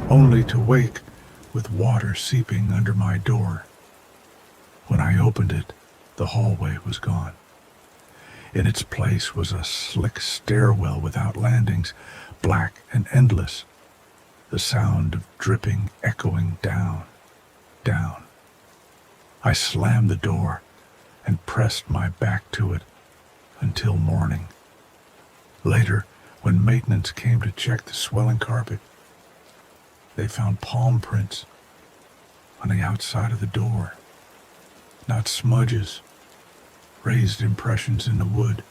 only to wake with water seeping under my door. When I opened it, the hallway was gone. In its place was a slick stairwell without landings, black and endless, the sound of dripping echoing down, down. I slammed the door and pressed my back to it until morning. Later, when maintenance came to check the swelling carpet, they found palm prints on the outside of the door. Not smudges, raised impressions in the wood,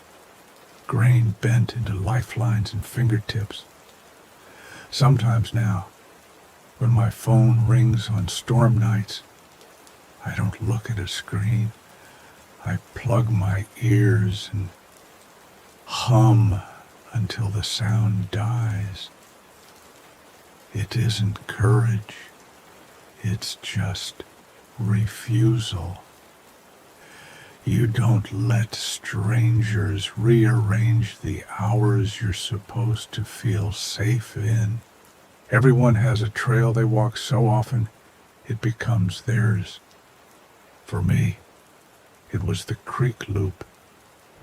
grain bent into lifelines and fingertips. Sometimes now, when my phone rings on storm nights, I don't look at a screen. I plug my ears and hum until the sound dies. It isn't courage, it's just refusal. You don't let strangers rearrange the hours you're supposed to feel safe in. Everyone has a trail they walk so often it becomes theirs. For me, it was the creek loop,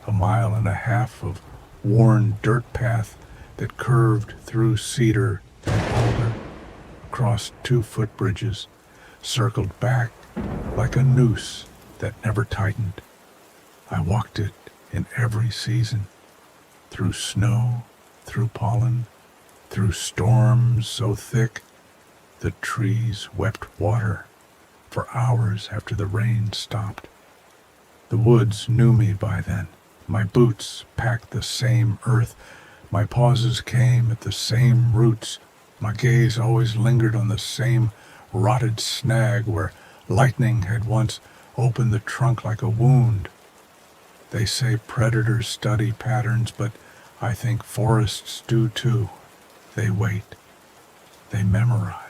a 1.5 miles of worn dirt path that curved through cedar and alder, across 2 footbridges, circled back like a noose that never tightened. I walked it in every season, through snow, through pollen, through storms so thick the trees wept water for hours after the rain stopped. The woods knew me by then, My boots packed the same earth. My pauses came at the same roots. My gaze always lingered on the same rotted snag where lightning had once opened the trunk like a wound. They say predators study patterns, but I think forests do too. They wait. They memorize.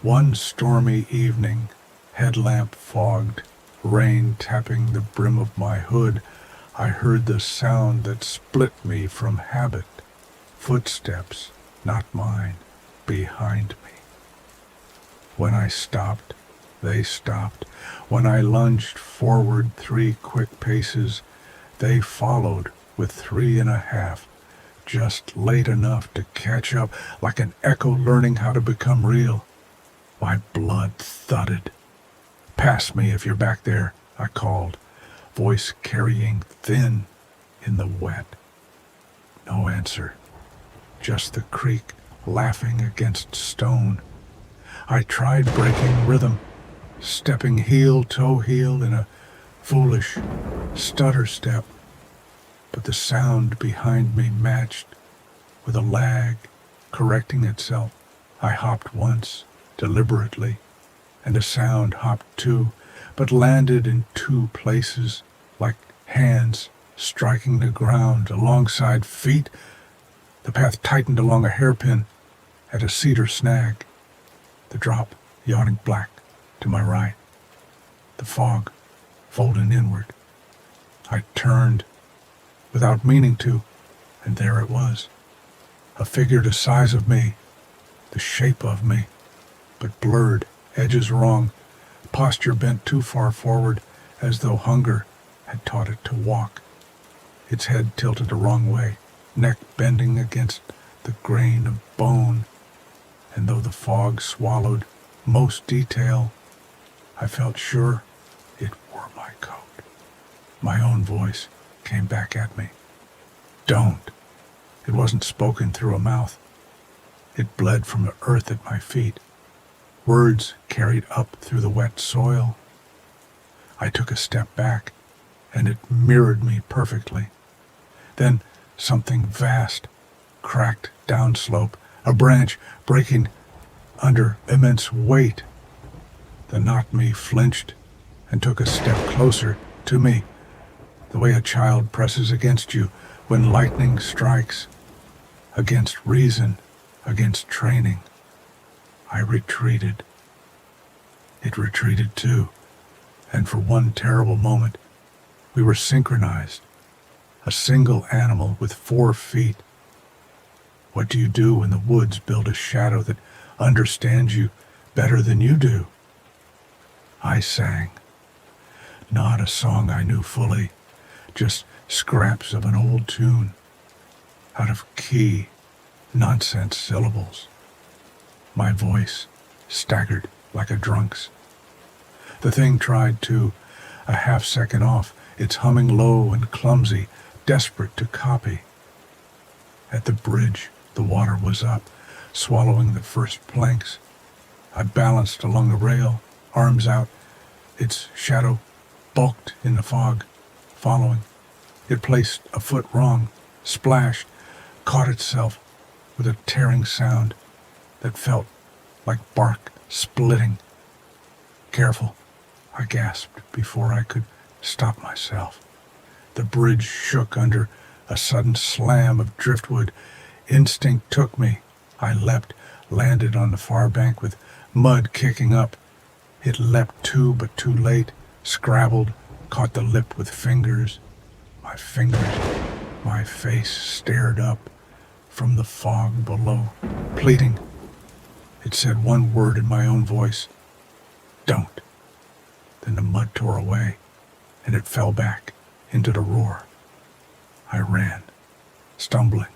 One stormy evening, headlamp fogged, rain tapping the brim of my hood, I heard the sound that split me from habit. Footsteps, not mine, behind me. When I stopped, they stopped. When I lunged forward 3 quick paces, they followed with 3.5, just late enough to catch up like an echo learning how to become real. My blood thudded. "Pass me if you're back there," I called, voice carrying thin in the wet. No answer, just the creek laughing against stone. I tried breaking rhythm, stepping heel toe heel in a foolish stutter step, but the sound behind me matched with a lag, correcting itself. I hopped once, deliberately, and a sound hopped too, but landed in 2 places, like hands striking the ground alongside feet. The path tightened along a hairpin at a cedar snag, the drop yawning black to my right, the fog folding inward. I turned without meaning to, and there it was, a figure the size of me, the shape of me, but blurred, edges wrong, posture bent too far forward, as though hunger had taught it to walk. Its head tilted the wrong way, neck bending against the grain of bone, and though the fog swallowed most detail, I felt sure it wore my coat. My own voice came back at me. "Don't." It wasn't spoken through a mouth. It bled from the earth at my feet. Words carried up through the wet soil. I took a step back, and it mirrored me perfectly. Then something vast cracked downslope, a branch breaking under immense weight. The not me flinched and took a step closer to me, the way a child presses against you when lightning strikes, against reason, against training. I retreated. It retreated too, and for one terrible moment, we were synchronized, a single animal with 4 feet. What do you do when the woods build a shadow that understands you better than you do? I sang. Not a song I knew fully, just scraps of an old tune, out of key, nonsense syllables. My voice staggered like a drunk's. The thing tried too, a half-second off, its humming low and clumsy, desperate to copy. At the bridge, the water was up, swallowing the first planks. I balanced along the rail, arms out. Its shadow bulked in the fog, following. It placed a foot wrong, splashed, caught itself with a tearing sound that felt like bark splitting. "Careful," I gasped before I could stop myself. The bridge shook under a sudden slam of driftwood. Instinct took me. I leapt, landed on the far bank with mud kicking up. It leapt too, but too late, scrabbled, caught the lip with fingers. My face stared up from the fog below, pleading. It said one word in my own voice, "Don't." Then the mud tore away, and it fell back into the roar. I ran, stumbling,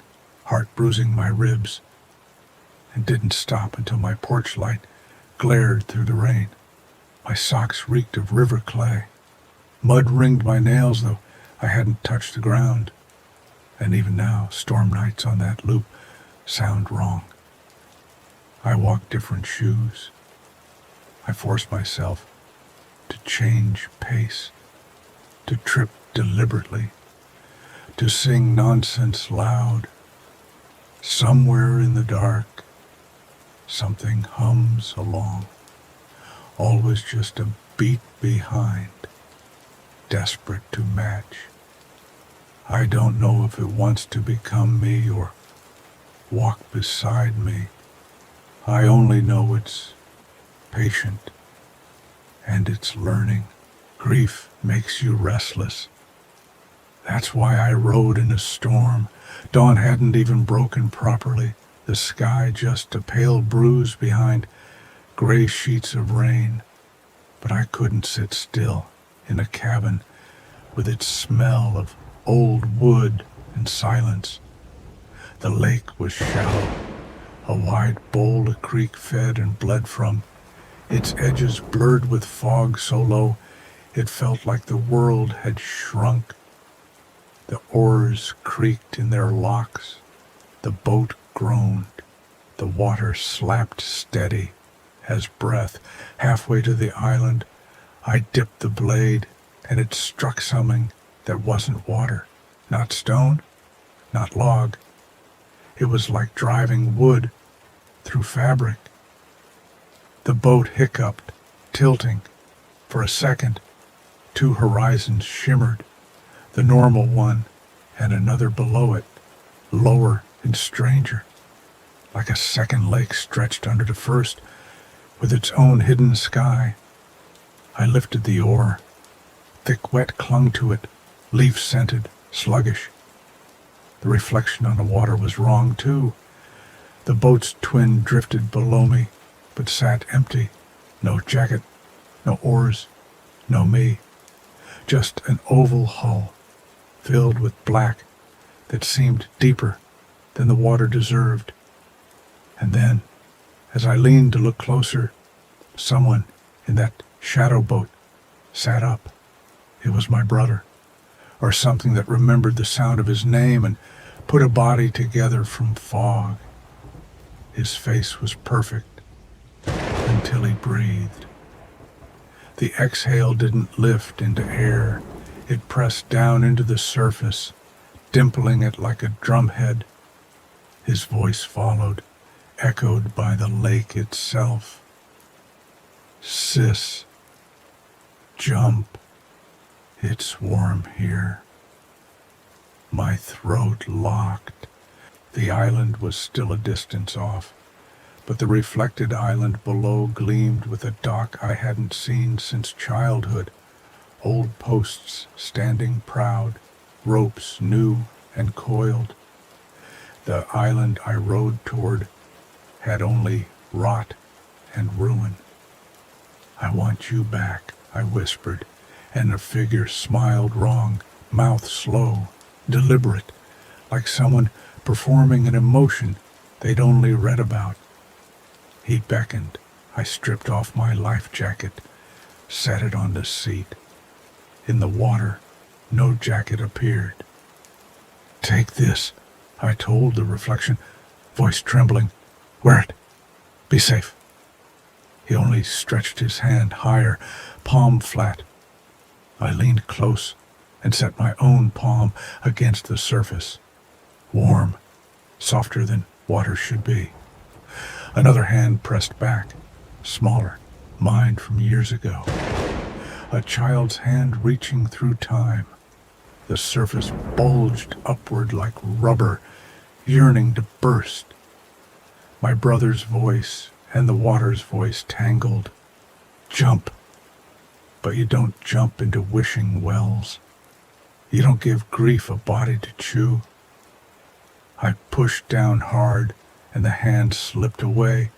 heart bruising my ribs, and didn't stop until my porch light glared through the rain. My socks reeked of river clay. Mud ringed my nails, though I hadn't touched the ground. And even now, storm nights on that loop sound wrong. I walked different shoes. I forced myself to change pace, to trip deliberately, to sing nonsense loud. Somewhere in the dark, something hums along, always just a beat behind, desperate to match. I don't know if it wants to become me or walk beside me. I only know it's patient and it's learning. Grief makes you restless. That's why I rode in a storm. Dawn hadn't even broken properly. The sky just a pale bruise behind gray sheets of rain. But I couldn't sit still in a cabin with its smell of old wood and silence. The lake was shallow, a wide bowl a creek fed and bled from, its edges blurred with fog so low it felt like the world had shrunk. The oars creaked in their locks, the boat groaned, the water slapped steady as breath. Halfway to the island, I dipped the blade, and it struck something that wasn't water, not stone, not log. It was like driving wood through fabric. The boat hiccuped, tilting. For a second, two horizons shimmered, the normal one and another below it, lower and stranger, like a second lake stretched under the first, with its own hidden sky. I lifted the oar. Thick wet clung to it, leaf-scented, sluggish. The reflection on the water was wrong, too. The boat's twin drifted below me, but sat empty. No jacket, no oars, no me. Just an oval hull, filled with black that seemed deeper than the water deserved. And then, as I leaned to look closer, someone in that shadow boat sat up. It was my brother, or something that remembered the sound of his name and put a body together from fog. His face was perfect until he breathed. The exhale didn't lift into air. It pressed down into the surface, dimpling it like a drumhead. His voice followed, echoed by the lake itself. Sis, jump. It's warm here. My throat locked. The island was still a distance off, but the reflected island below gleamed with a dock I hadn't seen since childhood. Old posts standing proud, ropes new and coiled. The island I rode toward had only rot and ruin. I want you back, I whispered, and the figure smiled wrong, mouth slow, deliberate, like someone performing an emotion they'd only read about. He beckoned. I stripped off my life jacket, set it on the seat. In the water, no jacket appeared. Take this, I told the reflection, voice trembling. Wear it. Be safe. He only stretched his hand higher, palm flat. I leaned close and set my own palm against the surface. Warm, softer than water should be. Another hand pressed back, smaller, mine from years ago. A child's hand reaching through time. The surface bulged upward like rubber, yearning to burst. My brother's voice and the water's voice tangled. Jump. But you don't jump into wishing wells. You don't give grief a body to chew. I pushed down hard, and the hand slipped away,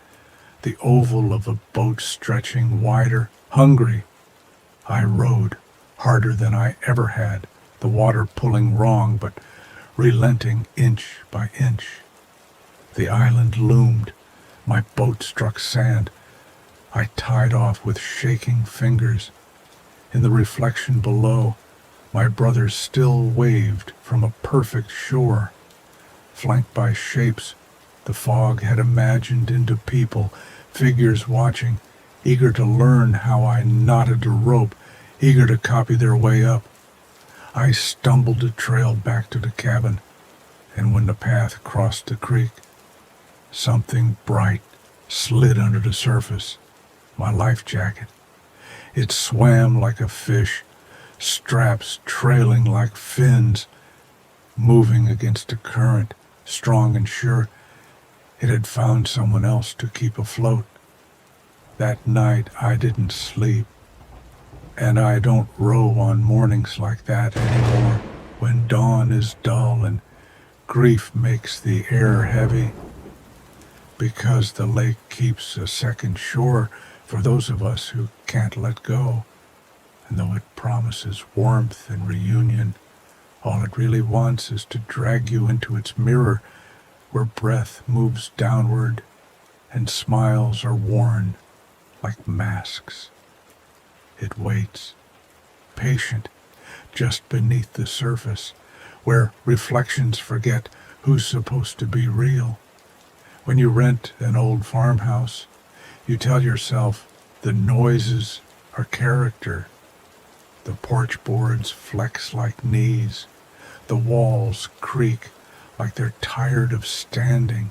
the oval of a boat stretching wider, hungry. I rowed, harder than I ever had, the water pulling wrong, but relenting inch by inch. The island loomed. My boat struck sand. I tied off with shaking fingers. In the reflection below, my brother still waved from a perfect shore. Flanked by shapes the fog had imagined into people, figures watching, eager to learn how I knotted the rope, eager to copy their way up. I stumbled the trail back to the cabin, and when the path crossed the creek, something bright slid under the surface. My life jacket. It swam like a fish, straps trailing like fins, moving against the current, strong and sure. It had found someone else to keep afloat. That night I didn't sleep, and I don't row on mornings like that anymore, when dawn is dull and grief makes the air heavy, because the lake keeps a second shore for those of us who can't let go. And though it promises warmth and reunion, all it really wants is to drag you into its mirror, where breath moves downward and smiles are worn like masks. It waits, patient, just beneath the surface, where reflections forget who's supposed to be real. When you rent an old farmhouse, you tell yourself the noises are character. The porch boards flex like knees. The walls creak like they're tired of standing.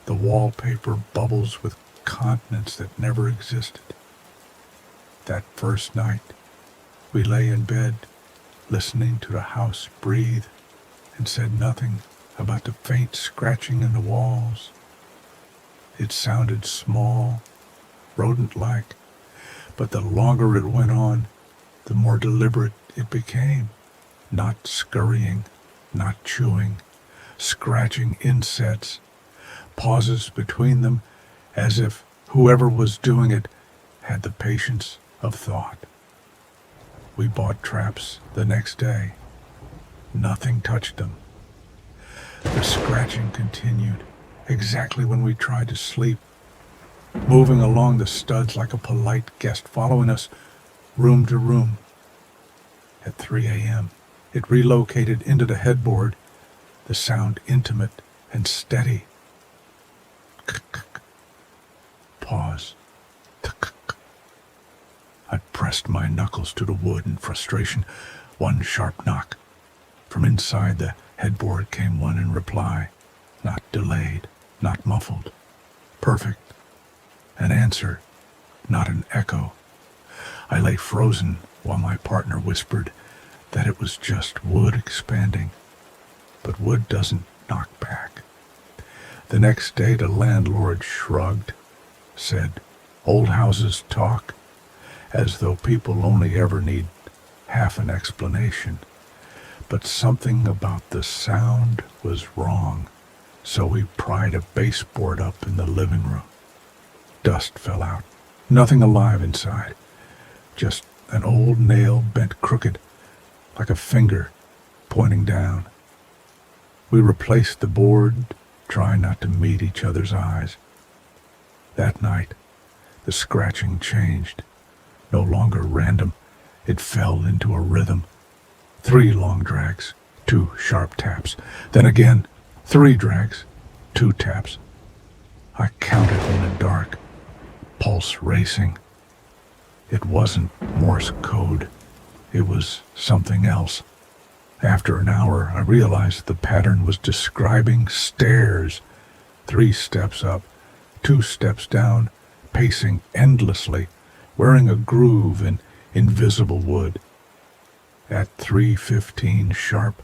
The wallpaper bubbles with continents that never existed. That first night, we lay in bed, listening to the house breathe, and said nothing about the faint scratching in the walls. It sounded small, rodent-like, but the longer it went on, the more deliberate it became. Not scurrying, not chewing, scratching insets, pauses between them as if whoever was doing it had the patience of thought. We bought traps the next day. Nothing touched them. The scratching continued exactly when we tried to sleep, moving along the studs like a polite guest, following us room to room. At 3 a.m., it relocated into the headboard, the sound intimate and steady. Pause. I pressed my knuckles to the wood in frustration. One sharp knock. From inside the headboard came one in reply, not delayed, not muffled. Perfect. An answer, not an echo. I lay frozen while my partner whispered that it was just wood expanding. But wood doesn't knock back. The next day the landlord shrugged, said, "Old houses talk," as though people only ever need half an explanation. But something about the sound was wrong, so we pried a baseboard up in the living room. Dust fell out, nothing alive inside, just an old nail bent crooked, like a finger pointing down. We replaced the board, trying not to meet each other's eyes. That night, the scratching changed. No longer random, it fell into a rhythm. 3 long drags, 2 sharp taps. Then again, 3 drags, 2 taps. I counted in the dark, pulse racing. It wasn't Morse code. It was something else. After an hour, I realized the pattern was describing stairs. 3 steps up, 2 steps down, pacing endlessly, wearing a groove in invisible wood. At 3:15 sharp,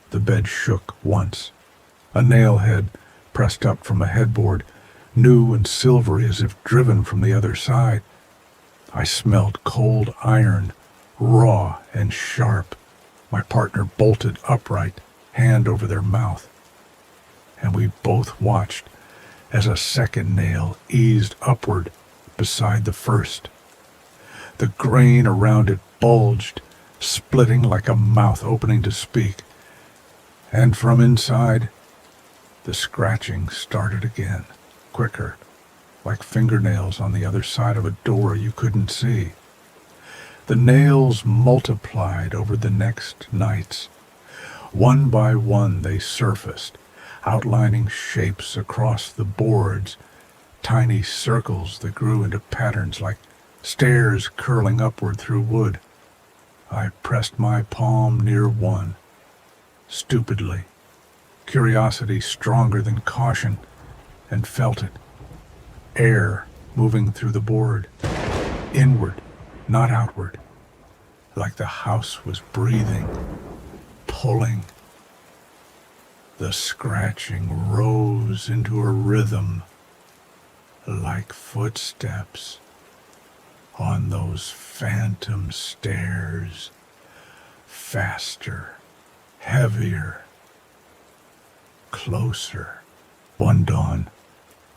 the bed shook once. A nail head pressed up from a headboard, new and silvery as if driven from the other side. I smelled cold iron, raw and sharp. My partner bolted upright, hand over their mouth, and we both watched as a second nail eased upward beside the first. The grain around it bulged, splitting like a mouth opening to speak. And from inside, the scratching started again, quicker, like fingernails on the other side of a door you couldn't see. The nails multiplied over the next nights. One by one they surfaced, outlining shapes across the boards, tiny circles that grew into patterns like stairs curling upward through wood. I pressed my palm near one, stupidly, curiosity stronger than caution, and felt it. Air moving through the board, inward, not outward, like the house was breathing, pulling. The scratching rose into a rhythm, like footsteps on those phantom stairs, faster, heavier, closer. One dawn,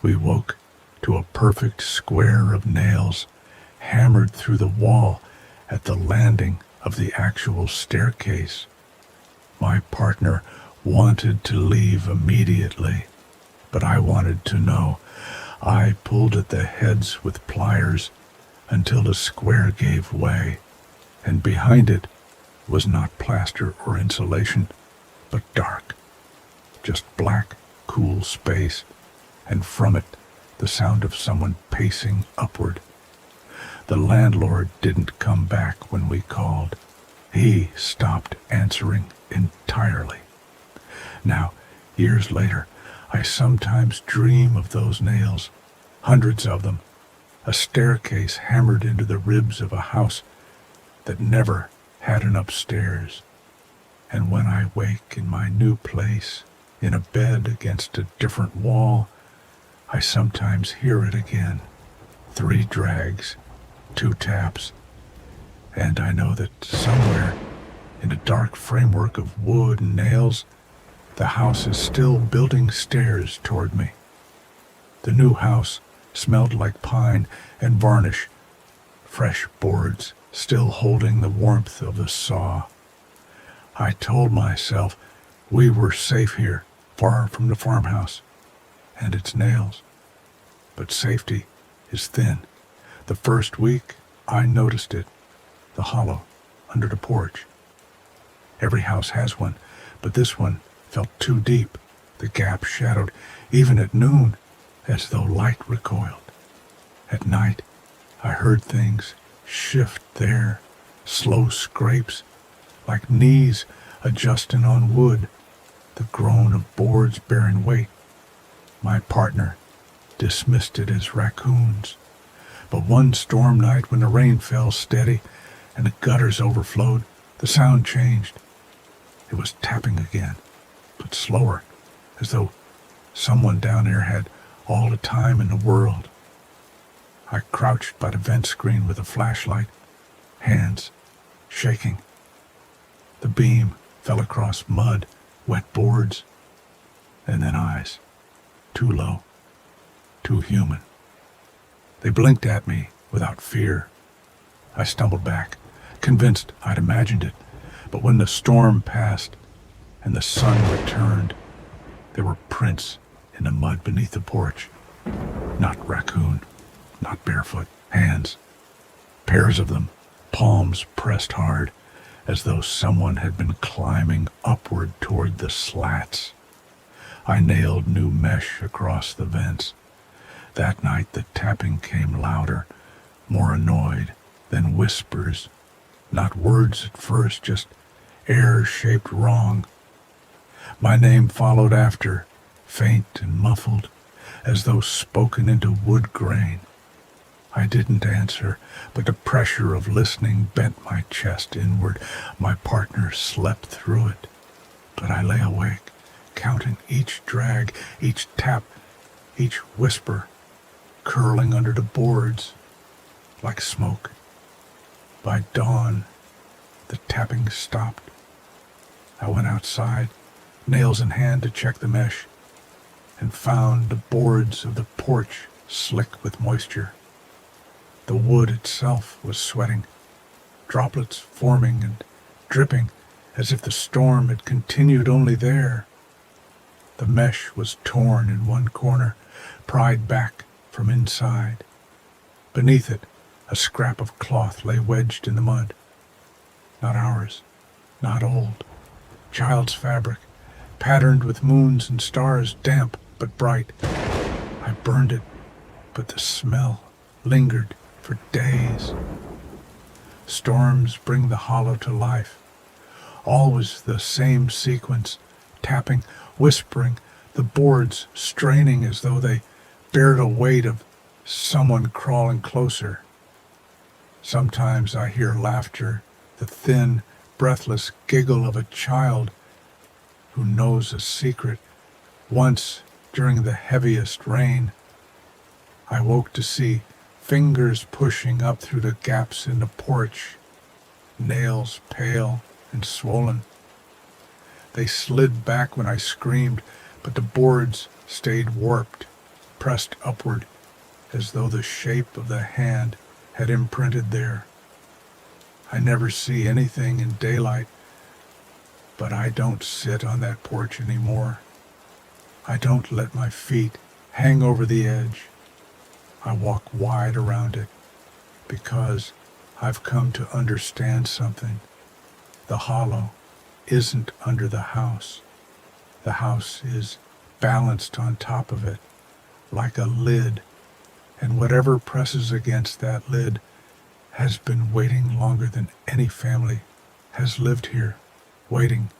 we woke to a perfect square of nails hammered through the wall at the landing of the actual staircase. My partner wanted to leave immediately, but I wanted to know. I pulled at the heads with pliers until the square gave way, and behind it was not plaster or insulation, but dark, just black, cool space, and from it the sound of someone pacing upward. The landlord didn't come back when we called. He stopped answering entirely. Now, years later, I sometimes dream of those nails, hundreds of them, a staircase hammered into the ribs of a house that never had an upstairs. And when I wake in my new place, in a bed against a different wall, I sometimes hear it again. 3 drags, 2 taps, and I know that somewhere in a dark framework of wood and nails, the house is still building stairs toward me. The new house smelled like pine and varnish, fresh boards still holding the warmth of the saw. I told myself we were safe here, far from the farmhouse and its nails. But safety is thin. The first week I noticed it, the hollow under the porch. Every house has one, but this one felt too deep, the gap shadowed, even at noon, as though light recoiled. At night, I heard things shift there, slow scrapes, like knees adjusting on wood, the groan of boards bearing weight. My partner dismissed it as raccoons. But one storm night when the rain fell steady and the gutters overflowed, the sound changed. It was tapping again, but slower, as though someone down there had all the time in the world. I crouched by the vent screen with a flashlight, hands shaking. The beam fell across mud, wet boards, and then eyes, too low, too human. They blinked at me without fear. I stumbled back, convinced I'd imagined it, but when the storm passed and the sun returned, there were prints in the mud beneath the porch. Not raccoon, not barefoot, hands, pairs of them, palms pressed hard, as though someone had been climbing upward toward the slats. I nailed new mesh across the vents. That night the tapping came louder, more annoyed than whispers. Not words at first, just air shaped wrong. My name followed after, faint and muffled, as though spoken into wood grain. I didn't answer, but the pressure of listening bent my chest inward. My partner slept through it, but I lay awake, counting each drag, each tap, each whisper, curling under the boards like smoke. By dawn, the tapping stopped. I went outside, nails in hand, to check the mesh, and found the boards of the porch slick with moisture. The wood itself was sweating, droplets forming and dripping as if the storm had continued only there. The mesh was torn in one corner, pried back from inside. Beneath it, a scrap of cloth lay wedged in the mud. Not ours, not old. Child's fabric, patterned with moons and stars, damp but bright. I burned it, but the smell lingered for days. Storms bring the hollow to life. Always the same sequence, tapping, whispering, the boards straining as though they bear the weight of someone crawling closer. Sometimes I hear laughter, the thin, breathless giggle of a child who knows a secret. Once, during the heaviest rain, I woke to see fingers pushing up through the gaps in the porch, nails pale and swollen. They slid back when I screamed, but the boards stayed warped, pressed upward, as though the shape of the hand had imprinted there. I never see anything in daylight, but I don't sit on that porch anymore. I don't let my feet hang over the edge. I walk wide around it, because I've come to understand something. The hollow isn't under the house. The house is balanced on top of it, like a lid, and whatever presses against that lid has been waiting longer than any family has lived here, waiting,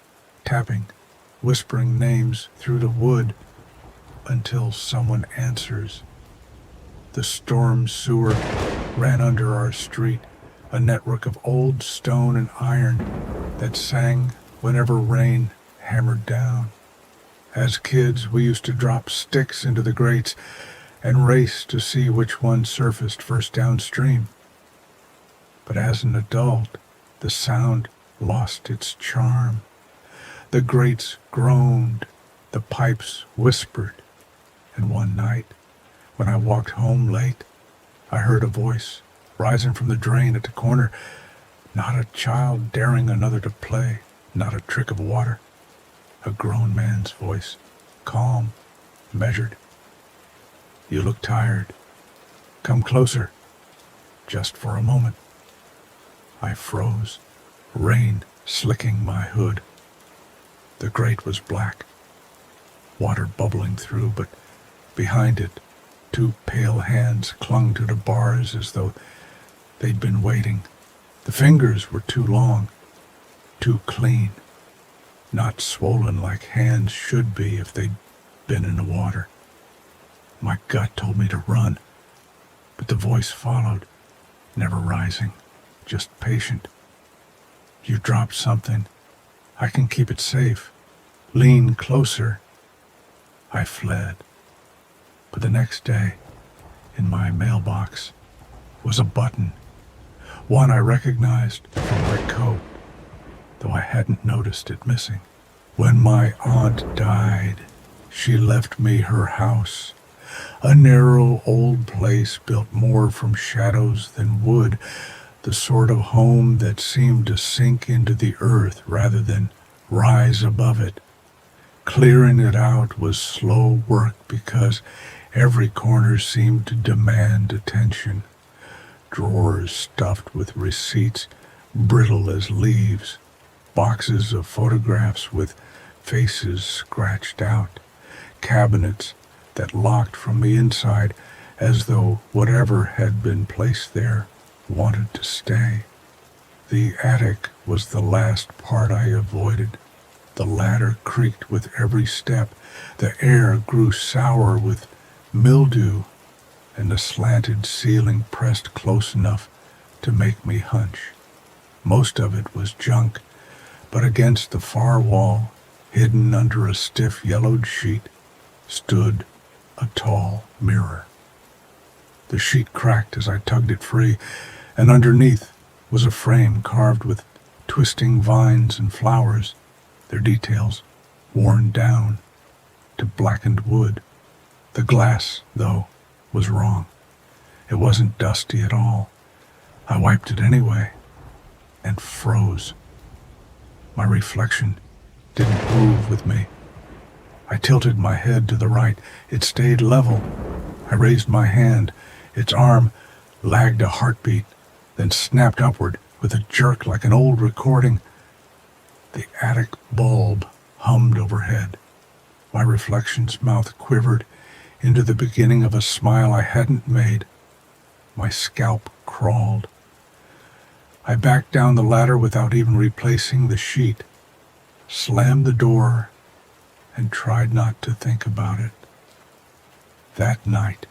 tapping, whispering names through the wood until someone answers. The storm sewer ran under our street, a network of old stone and iron that sang whenever rain hammered down. As kids, we used to drop sticks into the grates and race to see which one surfaced first downstream. But as an adult, the sound lost its charm. The grates groaned, the pipes whispered, and one night, when I walked home late, I heard a voice rising from the drain at the corner. Not a child daring another to play, not a trick of water. A grown man's voice, calm, measured. "You look tired. Come closer, just for a moment." I froze, rain slicking my hood. The grate was black, water bubbling through, but behind it, two pale hands clung to the bars as though they'd been waiting. The fingers were too long, too clean, not swollen like hands should be if they'd been in the water. My gut told me to run, but the voice followed, never rising, just patient. "You dropped something. I can keep it safe. Lean closer." I fled. But the next day, in my mailbox, was a button, one I recognized from my coat, though I hadn't noticed it missing. When my aunt died, she left me her house, a narrow old place built more from shadows than wood, the sort of home that seemed to sink into the earth rather than rise above it. Clearing it out was slow work because every corner seemed to demand attention. Drawers stuffed with receipts, brittle as leaves, boxes of photographs with faces scratched out, cabinets that locked from the inside as though whatever had been placed there wanted to stay. The attic was the last part I avoided. The ladder creaked with every step. The air grew sour with mildew, and the slanted ceiling pressed close enough to make me hunch. Most of it was junk, but against the far wall, hidden under a stiff yellowed sheet, stood a tall mirror. The sheet cracked as I tugged it free, and underneath was a frame carved with twisting vines and flowers, their details worn down to blackened wood. The glass, though, was wrong. It wasn't dusty at all. I wiped it anyway and froze. My reflection didn't move with me. I tilted my head to the right. It stayed level. I raised my hand. Its arm lagged a heartbeat, then snapped upward with a jerk like an old recording. The attic bulb hummed overhead. My reflection's mouth quivered into the beginning of a smile I hadn't made. My scalp crawled. I backed down the ladder without even replacing the sheet, slammed the door, and tried not to think about it. That night,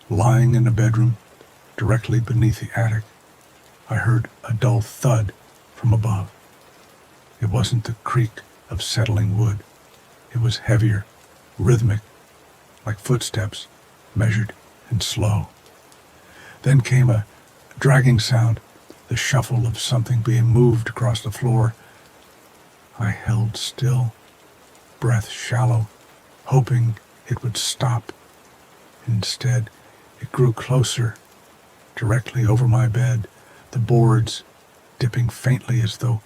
lying in a bedroom directly beneath the attic, I heard a dull thud from above. It wasn't the creak of settling wood. It was heavier, rhythmic, like footsteps, measured and slow. Then came a dragging sound, the shuffle of something being moved across the floor. I held still, breath shallow, hoping it would stop. Instead, it grew closer, directly over my bed, the boards dipping faintly as though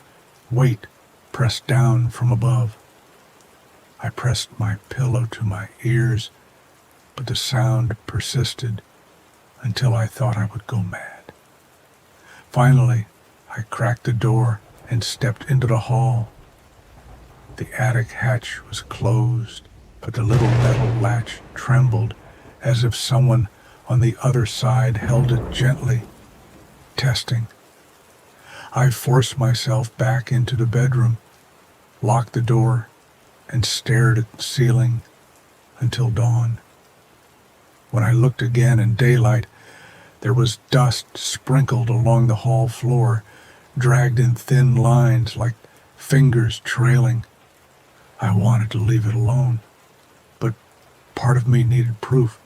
weight pressed down from above. I pressed my pillow to my ears, but the sound persisted until I thought I would go mad. Finally, I cracked the door and stepped into the hall. The attic hatch was closed, but the little metal latch trembled as if someone on the other side held it gently, testing. I forced myself back into the bedroom, locked the door, and stared at the ceiling until dawn. When I looked again in daylight, there was dust sprinkled along the hall floor, dragged in thin lines like fingers trailing. I wanted to leave it alone, but part of me needed proof,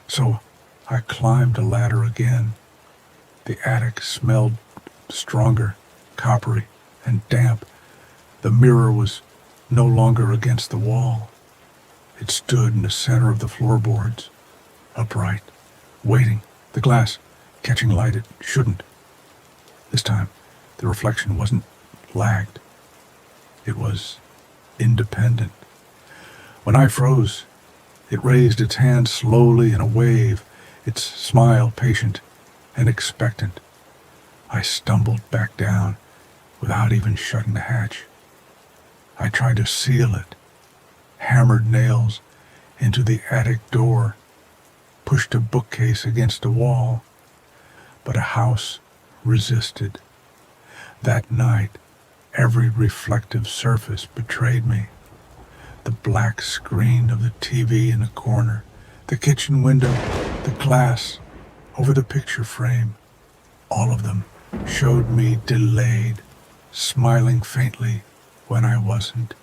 so I climbed a ladder again. The attic smelled stronger, coppery, and damp. The mirror was no longer against the wall. It stood in the center of the floorboards, upright, waiting, the glass catching light it shouldn't. This time, the reflection wasn't lagged. It was independent. When I froze, it raised its hand slowly in a wave, its smile patient and expectant. I stumbled back down without even shutting the hatch. I tried to seal it, hammered nails into the attic door, pushed a bookcase against the wall, but a house resisted. That night, every reflective surface betrayed me. The black screen of the TV in the corner, the kitchen window, the glass over the picture frame, all of them showed me delayed, smiling faintly when I wasn't,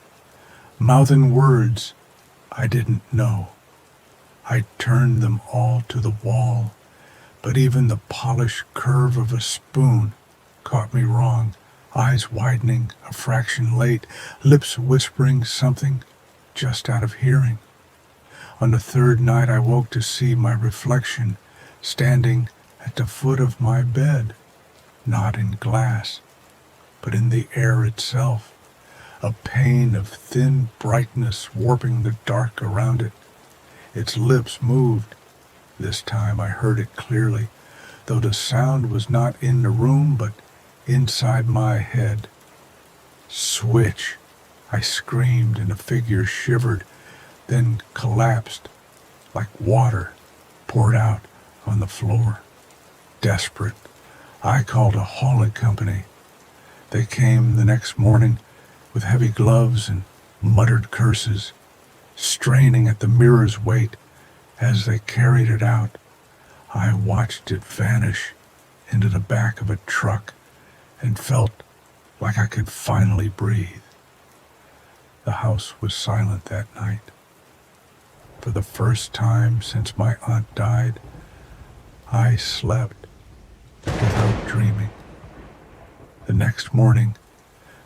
mouthing words I didn't know. I turned them all to the wall, but even the polished curve of a spoon caught me wrong, eyes widening a fraction late, lips whispering something just out of hearing. On the third night I woke to see my reflection standing at the foot of my bed, not in glass, but in the air itself, a pane of thin brightness warping the dark around it. Its lips moved. This time I heard it clearly, though the sound was not in the room but inside my head. "Switch!" I screamed, and the figure shivered, then collapsed like water poured out on the floor. Desperate, I called a hauling company. They came the next morning with heavy gloves and muttered curses, straining at the mirror's weight as they carried it out. I watched it vanish into the back of a truck and felt like I could finally breathe. The house was silent that night. For the first time since my aunt died, I slept without dreaming. The next morning,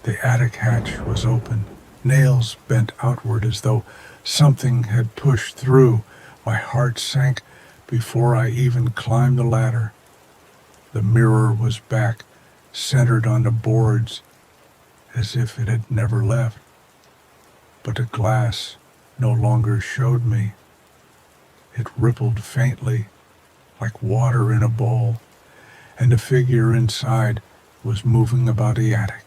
the attic hatch was open, nails bent outward as though something had pushed through. My heart sank before I even climbed the ladder. The mirror was back, centered on the boards, as if it had never left. But the glass no longer showed me. It rippled faintly, like water in a bowl, and the figure inside was moving about the attic,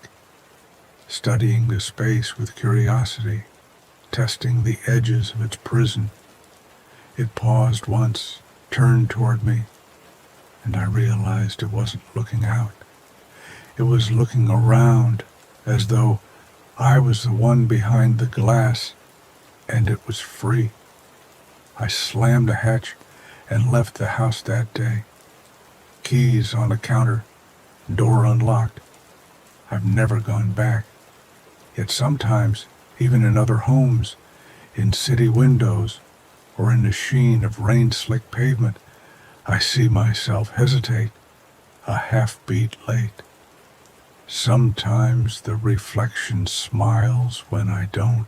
studying the space with curiosity, testing the edges of its prison. It paused once, turned toward me, and I realized it wasn't looking out. It was looking around, as though I was the one behind the glass, and it was free. I slammed the hatch and left the house that day. Keys on the counter, door unlocked. I've never gone back. Yet sometimes, even in other homes, in city windows, or in the sheen of rain-slick pavement, I see myself hesitate, a half-beat late. Sometimes the reflection smiles when I don't.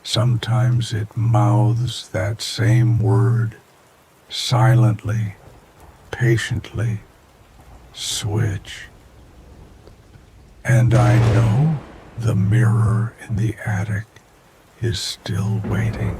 Sometimes it mouths that same word, silently, patiently, switch. And I know the mirror in the attic is still waiting.